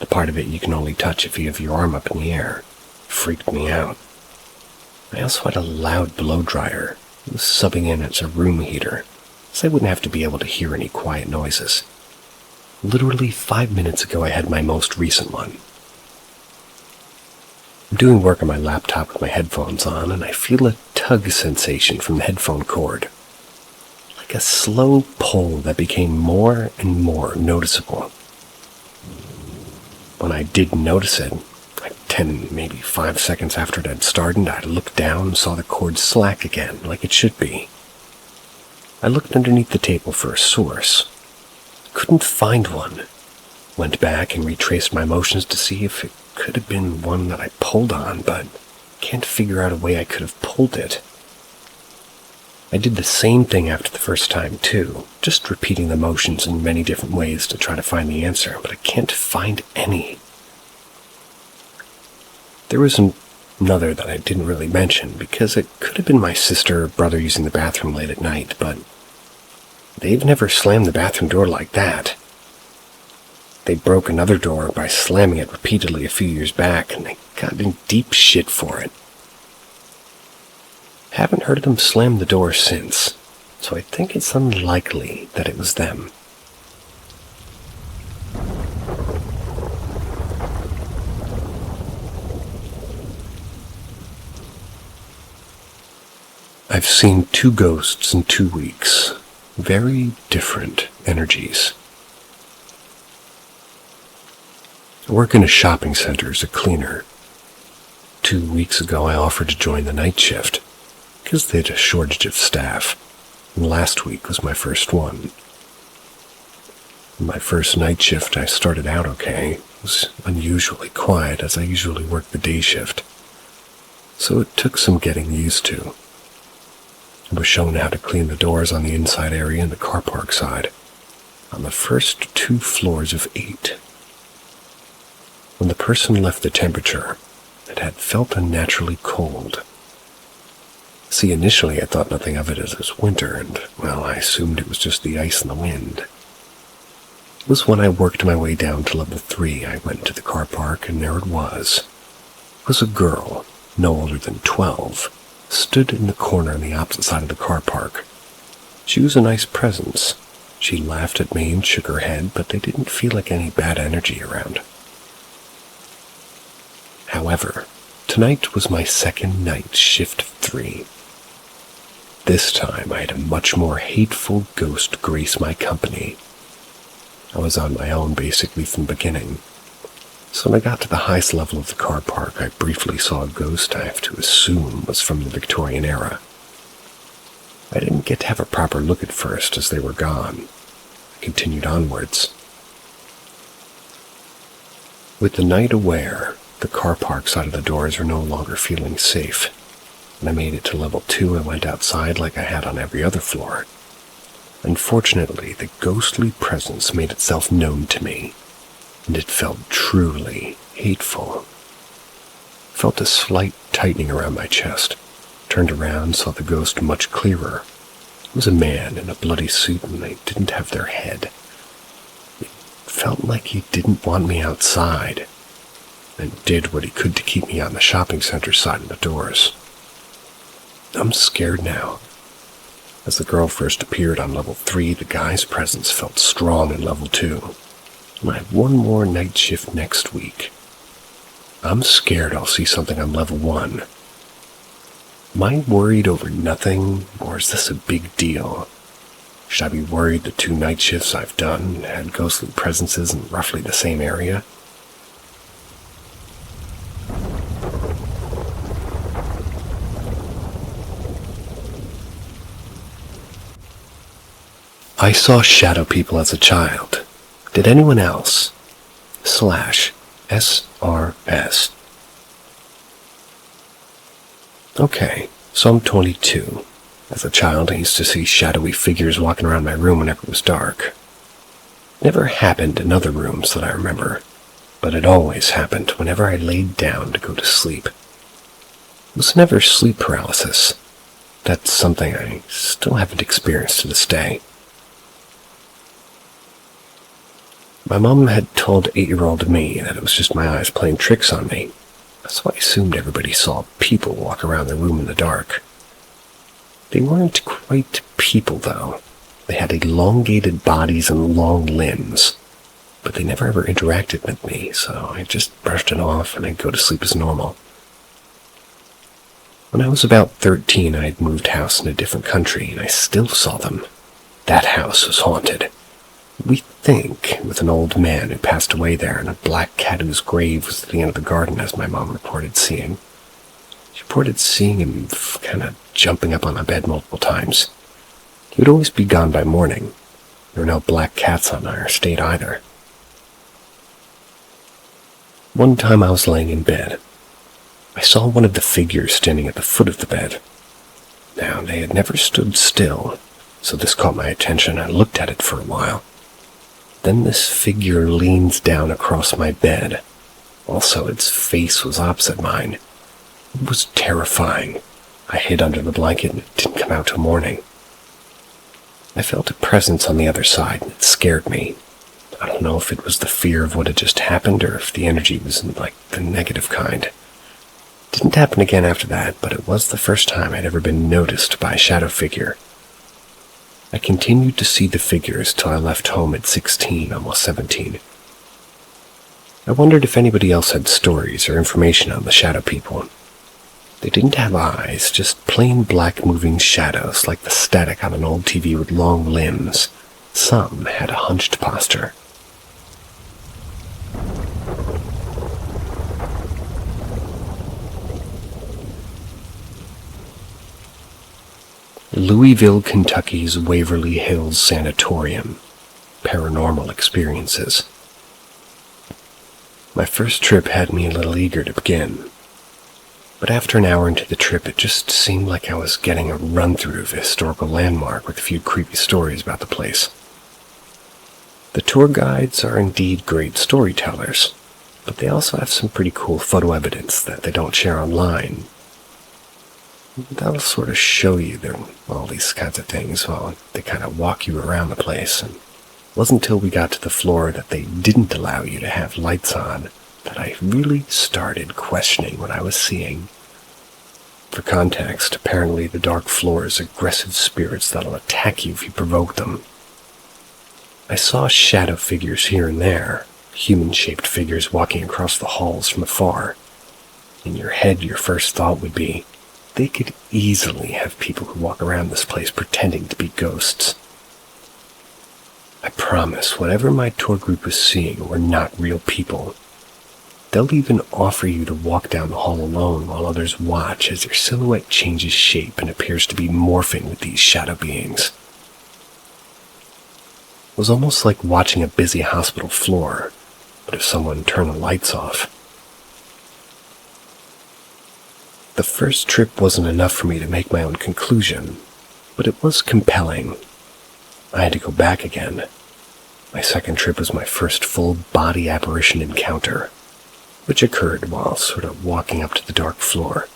the part of it you can only touch if you have your arm up in the air. It freaked me out. I also had a loud blow dryer. It was subbing in as a room heater, so I wouldn't have to be able to hear any quiet noises. Literally 5 minutes ago I had my most recent one. I'm doing work on my laptop with my headphones on, and I feel a tug sensation from the headphone cord. Like a slow pull that became more and more noticeable. When I did notice it, like 10, maybe 5 seconds after it had started, I looked down and saw the cord slack again, like it should be. I looked underneath the table for a source. Couldn't find one. Went back and retraced my motions to see if it could have been one that I pulled on, but can't figure out a way I could have pulled it. I did the same thing after the first time too, just repeating the motions in many different ways to try to find the answer, but I can't find any. There was another that I didn't really mention, because it could have been my sister or brother using the bathroom late at night, but they've never slammed the bathroom door like that. They broke another door by slamming it repeatedly a few years back, and they got in deep shit for it. Haven't heard them slam the door since, so I think it's unlikely that it was them. I've seen 2 ghosts in 2 weeks. Very different energies. I work in a shopping center as a cleaner. 2 weeks ago I offered to join the night shift, because they had a shortage of staff, and last week was my first one. My first night shift I started out okay. It was unusually quiet, as I usually work the day shift, so it took some getting used to. I was shown how to clean the doors on the inside area and the car park side, on the first 2 floors of 8. When the person left the temperature, it had felt unnaturally cold. See, initially I thought nothing of it as it was winter, and, well, I assumed it was just the ice and the wind. It was when I worked my way down to level 3 I went to the car park, and there it was. It was a girl, no older than 12, stood in the corner on the opposite side of the car park. She was a nice presence. She laughed at me and shook her head, but there didn't feel like any bad energy around. However, tonight was my second night shift of 3. This time I had a much more hateful ghost grace my company. I was on my own basically from the beginning. So when I got to the highest level of the car park, I briefly saw a ghost I have to assume was from the Victorian era. I didn't get to have a proper look at first as they were gone. I continued onwards. With the night aware, the car park side of the doors were no longer feeling safe. When I made it to level 2, I went outside like I had on every other floor. Unfortunately, the ghostly presence made itself known to me, and it felt truly hateful. I felt a slight tightening around my chest. Turned around, saw the ghost much clearer. It was a man in a bloody suit, and they didn't have their head. It felt like he didn't want me outside, and did what he could to keep me on the shopping center side of the doors. I'm scared now. As the girl first appeared on level 3, the guy's presence felt strong in level 2. And I have 1 more night shift next week. I'm scared I'll see something on level 1. Am I worried over nothing, or is this a big deal? Should I be worried the 2 night shifts I've done had ghostly presences in roughly the same area? I saw shadow people as a child. Did anyone else? /SRS. Okay, so I'm 22. As a child, I used to see shadowy figures walking around my room whenever it was dark. It never happened in other rooms that I remember, but it always happened whenever I laid down to go to sleep. It was never sleep paralysis. That's something I still haven't experienced to this day. My mom had told 8-year-old me that it was just my eyes playing tricks on me, so I assumed everybody saw people walk around their room in the dark. They weren't quite people, though. They had elongated bodies and long limbs, but they never ever interacted with me, so I just brushed it off and I'd go to sleep as normal. When I was about 13, I had moved house in a different country, and I still saw them. That house was haunted. We think with an old man who passed away there, and a black cat whose grave was at the end of the garden, as my mom reported seeing. She reported seeing him kind of jumping up on my bed multiple times. He would always be gone by morning. There were no black cats on our estate either. One time I was laying in bed. I saw one of the figures standing at the foot of the bed. Now, they had never stood still, so this caught my attention. I looked at it for a while. Then this figure leans down across my bed. Also, its face was opposite mine. It was terrifying. I hid under the blanket and it didn't come out till morning. I felt a presence on the other side and it scared me. I don't know if it was the fear of what had just happened or if the energy was like the negative kind. It didn't happen again after that, but it was the first time I'd ever been noticed by a shadow figure. I continued to see the figures till I left home at 16, almost 17. I wondered if anybody else had stories or information on the shadow people. They didn't have eyes, just plain black moving shadows like the static on an old TV with long limbs. Some had a hunched posture. Louisville, Kentucky's Waverly Hills Sanatorium. Paranormal experiences. My first trip had me a little eager to begin. But after an hour into the trip, it just seemed like I was getting a run-through of a historical landmark with a few creepy stories about the place. The tour guides are indeed great storytellers, but they also have some pretty cool photo evidence that they don't share online. That'll sort of show you all these kinds of things while they kind of walk you around the place. And it wasn't until we got to the floor that they didn't allow you to have lights on that I really started questioning what I was seeing. For context, apparently the dark floor is aggressive spirits that'll attack you if you provoke them. I saw shadow figures here and there, human-shaped figures walking across the halls from afar. In your head, your first thought would be, they could easily have people who walk around this place pretending to be ghosts. I promise, whatever my tour group was seeing were not real people. They'll even offer you to walk down the hall alone while others watch as your silhouette changes shape and appears to be morphing with these shadow beings. It was almost like watching a busy hospital floor, but if someone turned the lights off. The first trip wasn't enough for me to make my own conclusion, but it was compelling. I had to go back again. My second trip was my first full-body apparition encounter, which occurred while sort of walking up to the dark floor.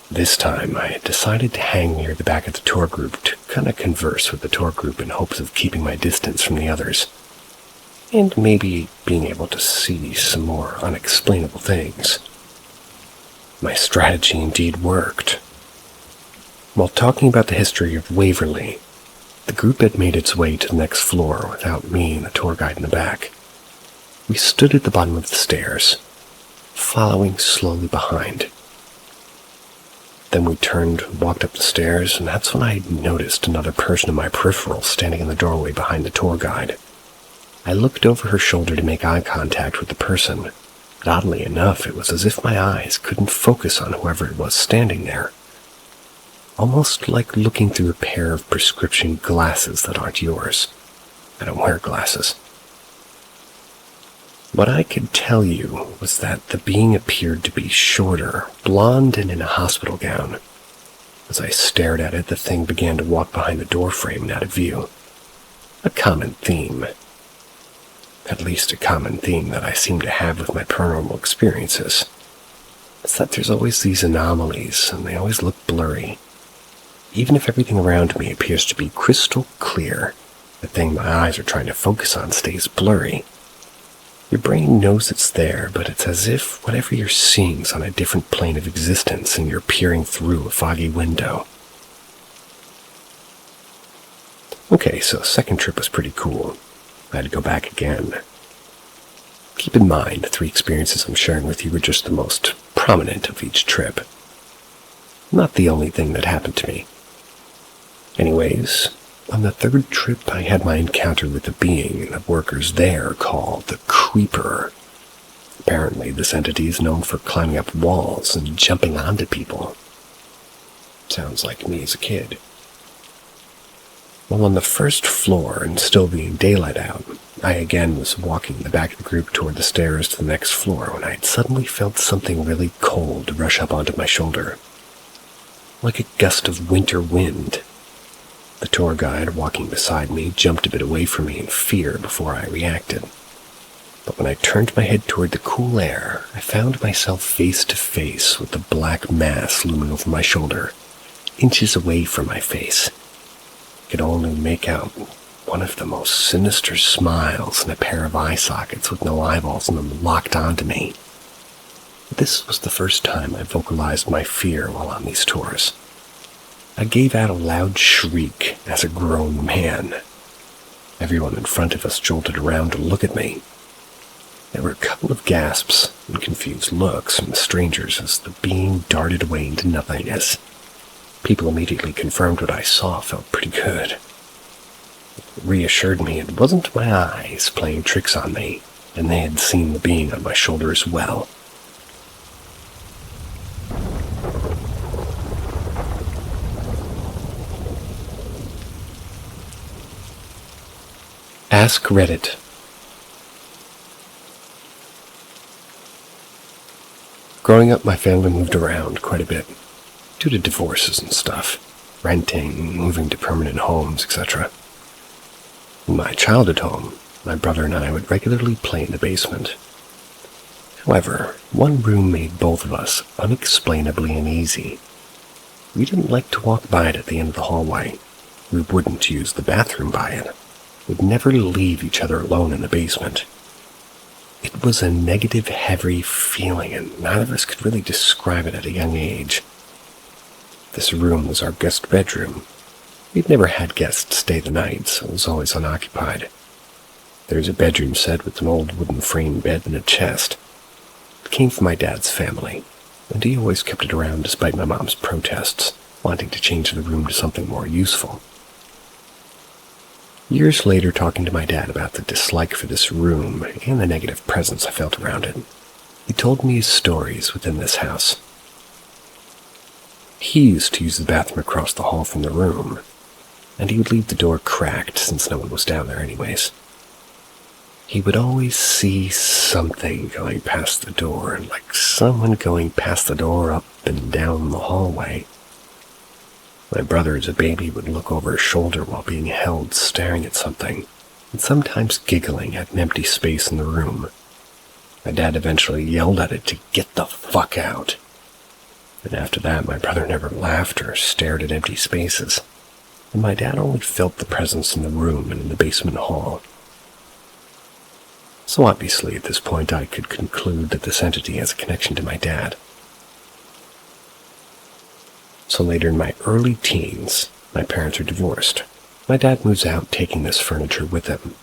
This time, I had decided to hang near the back of the tour group to kind of converse with the tour group in hopes of keeping my distance from the others, and maybe being able to see some more unexplainable things. My strategy indeed worked. While talking about the history of Waverly, the group had made its way to the next floor without me and the tour guide in the back. We stood at the bottom of the stairs, following slowly behind. Then we turned and walked up the stairs, and that's when I noticed another person in my peripheral standing in the doorway behind the tour guide. I looked over her shoulder to make eye contact with the person. But oddly enough, it was as if my eyes couldn't focus on whoever it was standing there. Almost like looking through a pair of prescription glasses that aren't yours. I don't wear glasses. What I could tell you was that the being appeared to be shorter, blonde, and in a hospital gown. As I stared at it, the thing began to walk behind the doorframe and out of view. A common theme. At least a common theme that I seem to have with my paranormal experiences. It's that there's always these anomalies, and they always look blurry. Even if everything around me appears to be crystal clear, the thing my eyes are trying to focus on stays blurry. Your brain knows it's there, but it's as if whatever you're seeing is on a different plane of existence and you're peering through a foggy window. Okay, so second trip was pretty cool. I had to go back again. Keep in mind, the 3 experiences I'm sharing with you were just the most prominent of each trip. Not the only thing that happened to me. Anyways, on the 3rd trip, I had my encounter with a being the workers there called the Creeper. Apparently, this entity is known for climbing up walls and jumping onto people. Sounds like me as a kid. While on the 1st floor and still being daylight out, I again was walking the back of the group toward the stairs to the next floor when I had suddenly felt something really cold rush up onto my shoulder. Like a gust of winter wind. The tour guide walking beside me jumped a bit away from me in fear before I reacted. But when I turned my head toward the cool air, I found myself face to face with the black mass looming over my shoulder, inches away from my face. I could only make out one of the most sinister smiles and a pair of eye sockets with no eyeballs in them locked onto me. This was the first time I vocalized my fear while on these tours. I gave out a loud shriek as a grown man. Everyone in front of us jolted around to look at me. There were a couple of gasps and confused looks from the strangers as the being darted away into nothingness. People immediately confirmed what I saw felt pretty good. It reassured me it wasn't my eyes playing tricks on me, and they had seen the being on my shoulder as well. Ask Reddit. Growing up, my family moved around quite a bit, due to divorces and stuff, renting, moving to permanent homes, etc. In my childhood home, my brother and I would regularly play in the basement. However, one room made both of us unexplainably uneasy. We didn't like to walk by it at the end of the hallway. We wouldn't use the bathroom by it. We'd never leave each other alone in the basement. It was a negative, heavy feeling, and neither of us could really describe it at a young age. This room was our guest bedroom. We'd never had guests stay the night, so it was always unoccupied. There's a bedroom set with an old wooden frame bed and a chest. It came from my dad's family, and he always kept it around despite my mom's protests, wanting to change the room to something more useful. Years later, talking to my dad about the dislike for this room and the negative presence I felt around it, he told me his stories within this house. He used to use the bathroom across the hall from the room, and he would leave the door cracked since no one was down there anyways. He would always see something going past the door, like someone going past the door up and down the hallway. My brother, as a baby, would look over his shoulder while being held, staring at something, and sometimes giggling at an empty space in the room. My dad eventually yelled at it to get the fuck out. And after that, my brother never laughed or stared at empty spaces, and my dad only felt the presence in the room and in the basement hall. So obviously, at this point, I could conclude that this entity has a connection to my dad. So later in my early teens, my parents are divorced. My dad moves out, taking this furniture with him.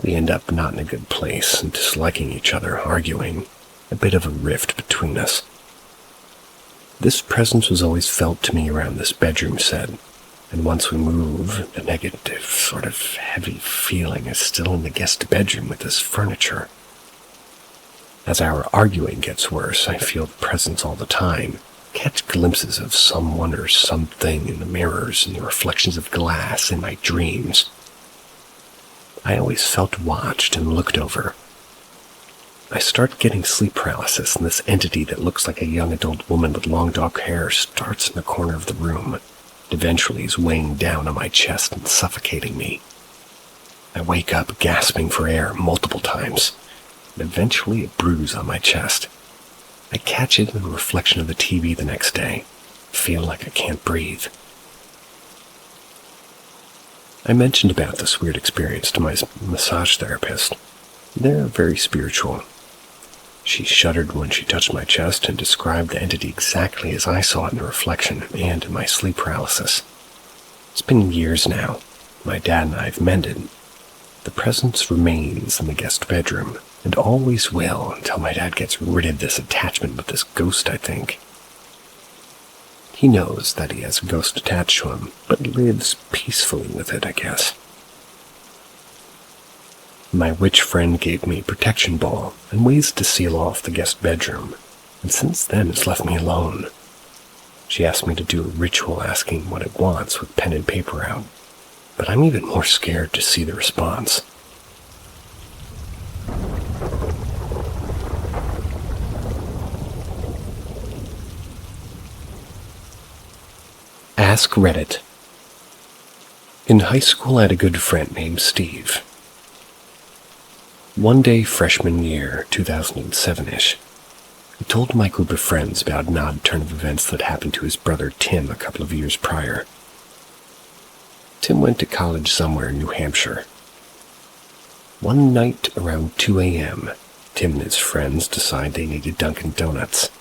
We end up not in a good place and disliking each other, arguing, a bit of a rift between us. This presence was always felt to me around this bedroom set, and once we move, the negative, sort of heavy feeling is still in the guest bedroom with this furniture. As our arguing gets worse, I feel the presence all the time, catch glimpses of someone or something in the mirrors and the reflections of glass in my dreams. I always felt watched and looked over. I start getting sleep paralysis, and this entity that looks like a young adult woman with long dark hair starts in the corner of the room. It eventually is weighing down on my chest and suffocating me. I wake up gasping for air multiple times, and eventually a bruise on my chest. I catch it in the reflection of the TV the next day. I feel like I can't breathe. I mentioned about this weird experience to my massage therapist. They're very spiritual. She shuddered when she touched my chest and described the entity exactly as I saw it in the reflection and in my sleep paralysis. It's been years now. My dad and I have mended. The presence remains in the guest bedroom, and always will until my dad gets rid of this attachment with this ghost, I think. He knows that he has a ghost attached to him, but lives peacefully with it, I guess. My witch friend gave me a protection ball and ways to seal off the guest bedroom, and since then has left me alone. She asked me to do a ritual asking what it wants with pen and paper out, but I'm even more scared to see the response. Ask Reddit. In high school, I had a good friend named Steve. One day, freshman year, 2007-ish, he told my group of friends about an odd turn of events that happened to his brother Tim a couple of years prior. Tim went to college somewhere in New Hampshire. One night around 2 a.m., Tim and his friends decided they needed Dunkin' Donuts,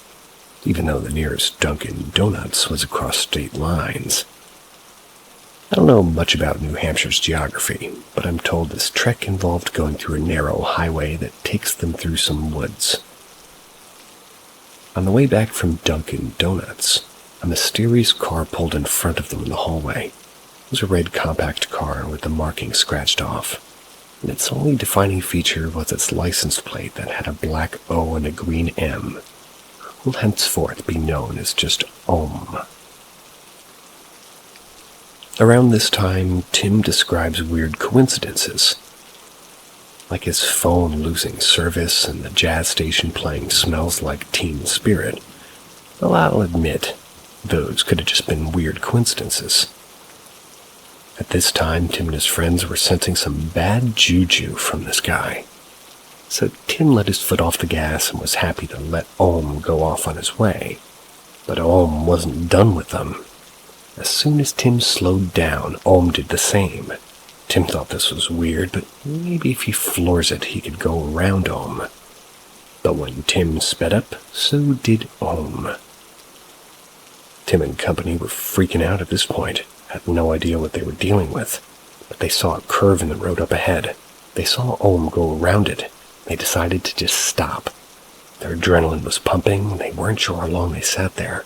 even though the nearest Dunkin' Donuts was across state lines. I don't know much about New Hampshire's geography, but I'm told this trek involved going through a narrow highway that takes them through some woods. On the way back from Dunkin' Donuts, a mysterious car pulled in front of them in the hallway. It was a red compact car with the marking scratched off, and its only defining feature was its license plate that had a black O and a green M. It will henceforth be known as just Om. Around this time, Tim describes weird coincidences, like his phone losing service and the jazz station playing Smells Like Teen Spirit. Well, I'll admit, those could have just been weird coincidences. At this time, Tim and his friends were sensing some bad juju from this guy. So Tim let his foot off the gas and was happy to let Om go off on his way. But Om wasn't done with them. As soon as Tim slowed down, Om did the same. Tim thought this was weird, but maybe if he floors it, he could go around Om. But when Tim sped up, so did Om. Tim and company were freaking out at this point, had no idea what they were dealing with, but they saw a curve in the road up ahead. They saw Om go around it. They decided to just stop. Their adrenaline was pumping, they weren't sure how long they sat there.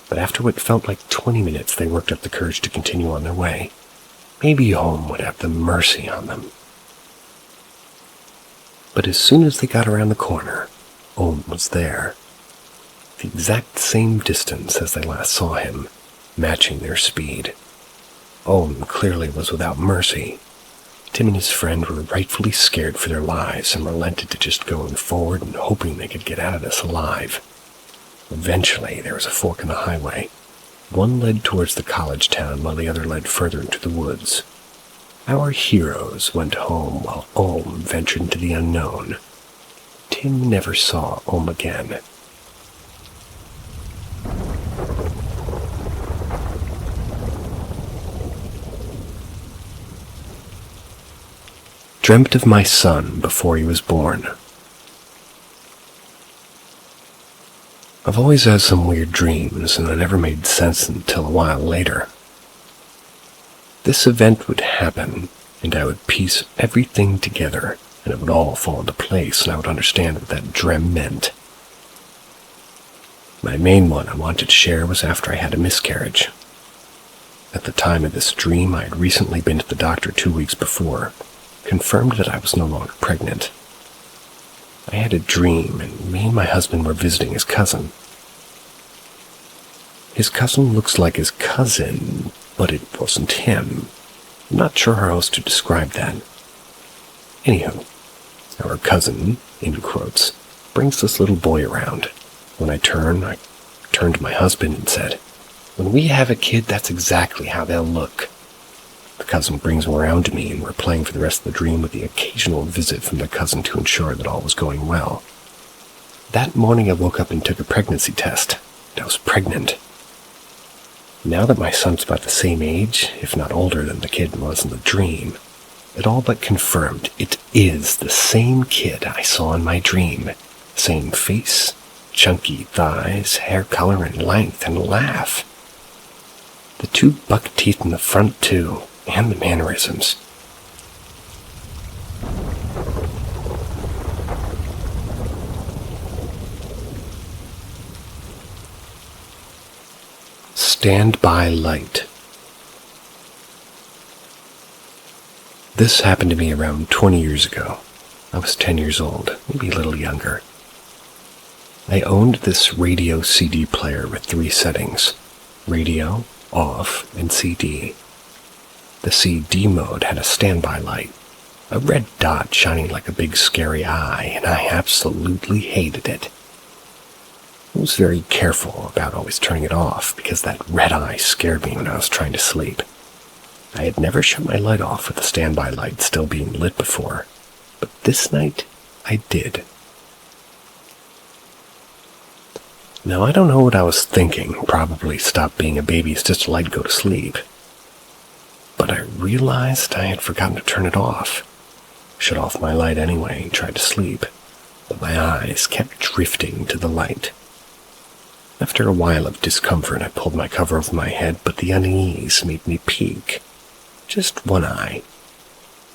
But after what felt like 20 minutes, they worked up the courage to continue on their way. Maybe Om would have the mercy on them. But as soon as they got around the corner, Om was there. The exact same distance as they last saw him, matching their speed. Om clearly was without mercy. Tim and his friend were rightfully scared for their lives and relented to just going forward and hoping they could get out of this alive. Eventually, there was a fork in the highway. One led towards the college town while the other led further into the woods. Our heroes went home while Om ventured into the unknown. Tim never saw Om again. Dreamt of my son before he was born. I've always had some weird dreams, and they never made sense until a while later. This event would happen, and I would piece everything together, and it would all fall into place, and I would understand what that dream meant. My main one I wanted to share was after I had a miscarriage. At the time of this dream, I had recently been to the doctor 2 weeks before, confirmed that I was no longer pregnant. I had a dream, and me and my husband were visiting his cousin. His cousin looks like his cousin, but it wasn't him. I'm not sure how else to describe that. Anywho, our cousin, in quotes, brings this little boy around. When I turned to my husband and said, "When we have a kid, that's exactly how they'll look." The cousin brings him around to me, and we're playing for the rest of the dream with the occasional visit from the cousin to ensure that all was going well. That morning I woke up and took a pregnancy test, and I was pregnant. Now that my son's about the same age, if not older than the kid was in the dream, it all but confirmed it is the same kid I saw in my dream. Same face, chunky thighs, hair color and length and laugh. The 2 buck teeth in the front too, and the mannerisms. Standby light. This happened to me around 20 years ago. I was 10 years old, maybe a little younger. I owned this radio CD player with 3 settings: radio, off, and CD. The CD mode had a standby light, a red dot shining like a big scary eye, and I absolutely hated it. I was very careful about always turning it off because that red eye scared me when I was trying to sleep. I had never shut my light off with the standby light still being lit before, but this night I did. Now I don't know what I was thinking, probably stop being a baby, it's just a light, go to sleep. But I realized I had forgotten to turn it off. Shut off my light anyway and tried to sleep, but my eyes kept drifting to the light. After a while of discomfort, I pulled my cover over my head, but the unease made me peek. Just one eye,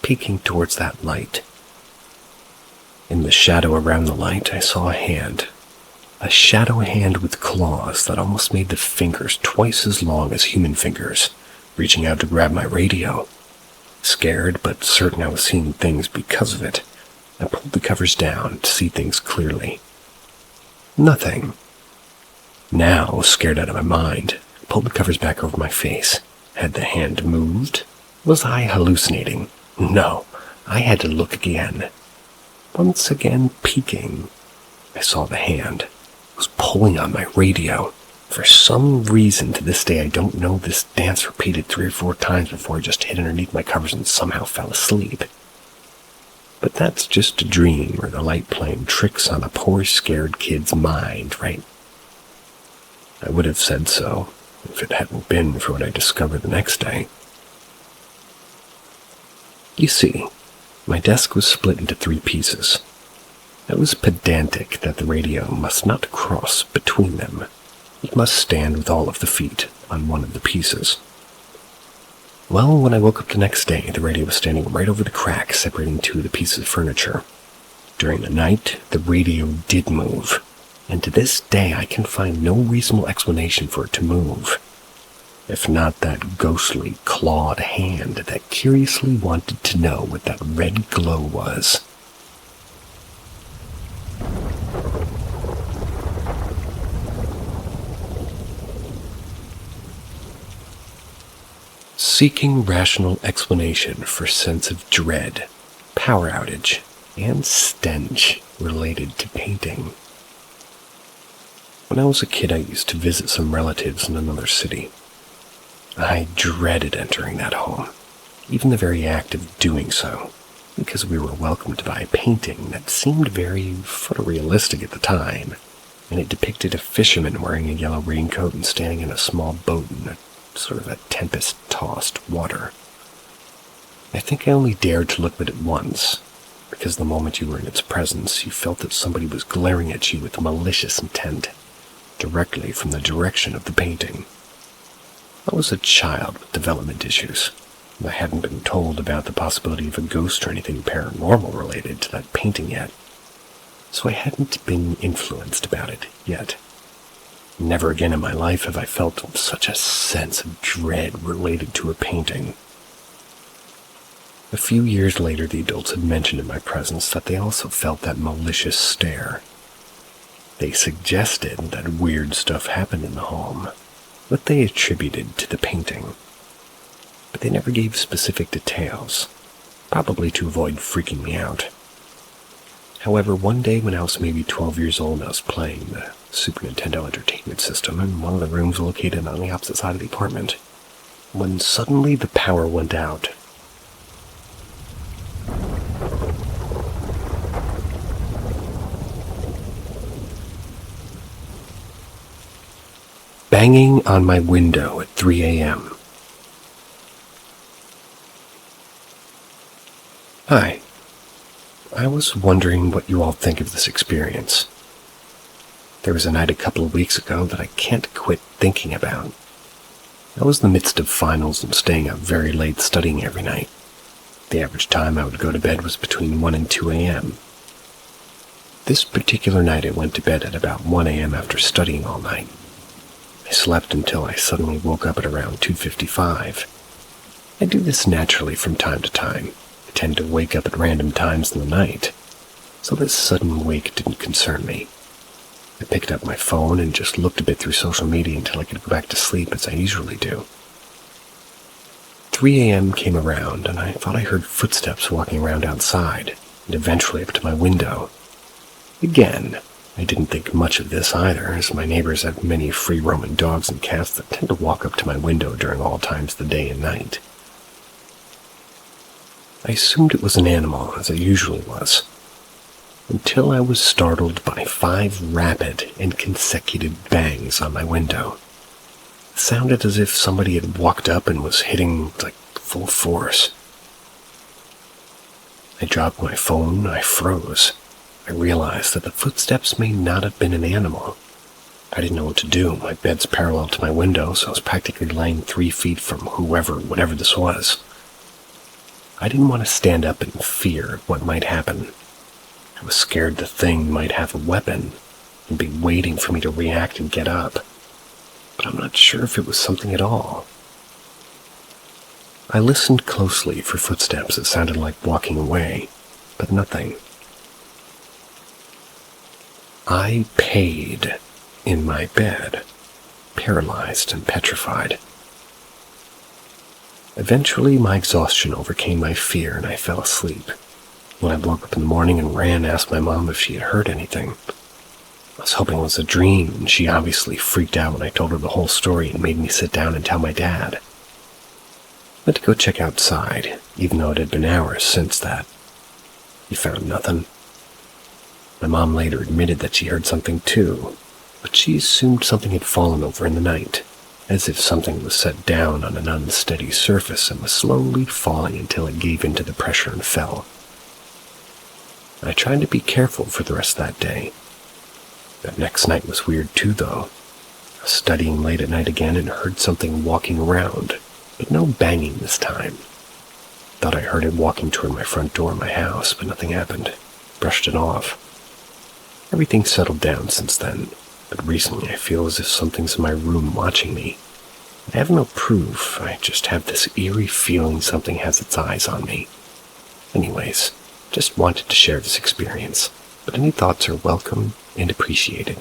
peeking towards that light. In the shadow around the light, I saw a hand. A shadow hand with claws that almost made the fingers twice as long as human fingers, reaching out to grab my radio. Scared, but certain I was seeing things because of it, I pulled the covers down to see things clearly. Nothing. Now, scared out of my mind, I pulled the covers back over my face. Had the hand moved? Was I hallucinating? No, I had to look again. Once again peeking, I saw the hand. It was pulling on my radio. For some reason, to this day, I don't know, this dance repeated 3 or 4 times before I just hid underneath my covers and somehow fell asleep. But that's just a dream, or the light playing tricks on a poor scared kid's mind, right? I would have said so, if it hadn't been for what I discovered the next day. You see, my desk was split into 3 pieces. I was pedantic that the radio must not cross between them. It must stand with all of the feet on one of the pieces. Well, when I woke up the next day, the radio was standing right over the crack separating 2 of the pieces of furniture. During the night, the radio did move, and to this day I can find no reasonable explanation for it to move. If not that ghostly, clawed hand that curiously wanted to know what that red glow was. Seeking rational explanation for sense of dread, power outage, and stench related to painting. When I was a kid, I used to visit some relatives in another city. I dreaded entering that home, even the very act of doing so, because we were welcomed by a painting that seemed very photorealistic at the time, and it depicted a fisherman wearing a yellow raincoat and standing in a small boat in a sort of a tempest-tossed water. I think I only dared to look at it once, because the moment you were in its presence, you felt that somebody was glaring at you with malicious intent, directly from the direction of the painting. I was a child with development issues. I hadn't been told about the possibility of a ghost or anything paranormal related to that painting yet, so I hadn't been influenced about it yet. Never again in my life have I felt such a sense of dread related to a painting. A few years later, the adults had mentioned in my presence that they also felt that malicious stare. They suggested that weird stuff happened in the home, but they attributed to the painting. But they never gave specific details, probably to avoid freaking me out. However, one day when I was maybe 12 years old, I was playing the Super Nintendo Entertainment System in one of the rooms located on the opposite side of the apartment, when suddenly the power went out. Banging on my window at 3 a.m. Hi. I was wondering what you all think of this experience. There was a night a couple of weeks ago that I can't quit thinking about. I was in the midst of finals and staying up very late studying every night. The average time I would go to bed was between 1 and 2 a.m. This particular night I went to bed at about 1 a.m. after studying all night. I slept until I suddenly woke up at around 2:55. I do this naturally from time to time. I tend to wake up at random times in the night, so this sudden wake didn't concern me. I picked up my phone and just looked a bit through social media until I could go back to sleep as I usually do. 3 a.m. came around and I thought I heard footsteps walking around outside and eventually up to my window. Again, I didn't think much of this either, as my neighbors have many free-roaming dogs and cats that tend to walk up to my window during all times of the day and night. I assumed it was an animal, as it usually was, until I was startled by 5 rapid and consecutive bangs on my window. It sounded as if somebody had walked up and was hitting, like, full force. I dropped my phone, I froze. I realized that the footsteps may not have been an animal. I didn't know what to do. My bed's parallel to my window, so I was practically laying 3 feet from whatever this was. I didn't want to stand up in fear of what might happen. I was scared the thing might have a weapon and be waiting for me to react and get up, but I'm not sure if it was something at all. I listened closely for footsteps that sounded like walking away, but nothing. I paid in my bed, paralyzed and petrified. Eventually, my exhaustion overcame my fear and I fell asleep. When I woke up in the morning and ran, asked my mom if she had heard anything. I was hoping it was a dream, and she obviously freaked out when I told her the whole story and made me sit down and tell my dad. I went to go check outside, even though it had been hours since that. He found nothing. My mom later admitted that she heard something too, but she assumed something had fallen over in the night, as if something was set down on an unsteady surface and was slowly falling until it gave into the pressure and fell. I tried to be careful for the rest of that day. That next night was weird too, though. I was studying late at night again and heard something walking around, but no banging this time. Thought I heard it walking toward my front door of my house, but nothing happened. Brushed it off. Everything settled down since then, but recently I feel as if something's in my room watching me. I have no proof, I just have this eerie feeling something has its eyes on me. Anyways, just wanted to share this experience, but any thoughts are welcome and appreciated.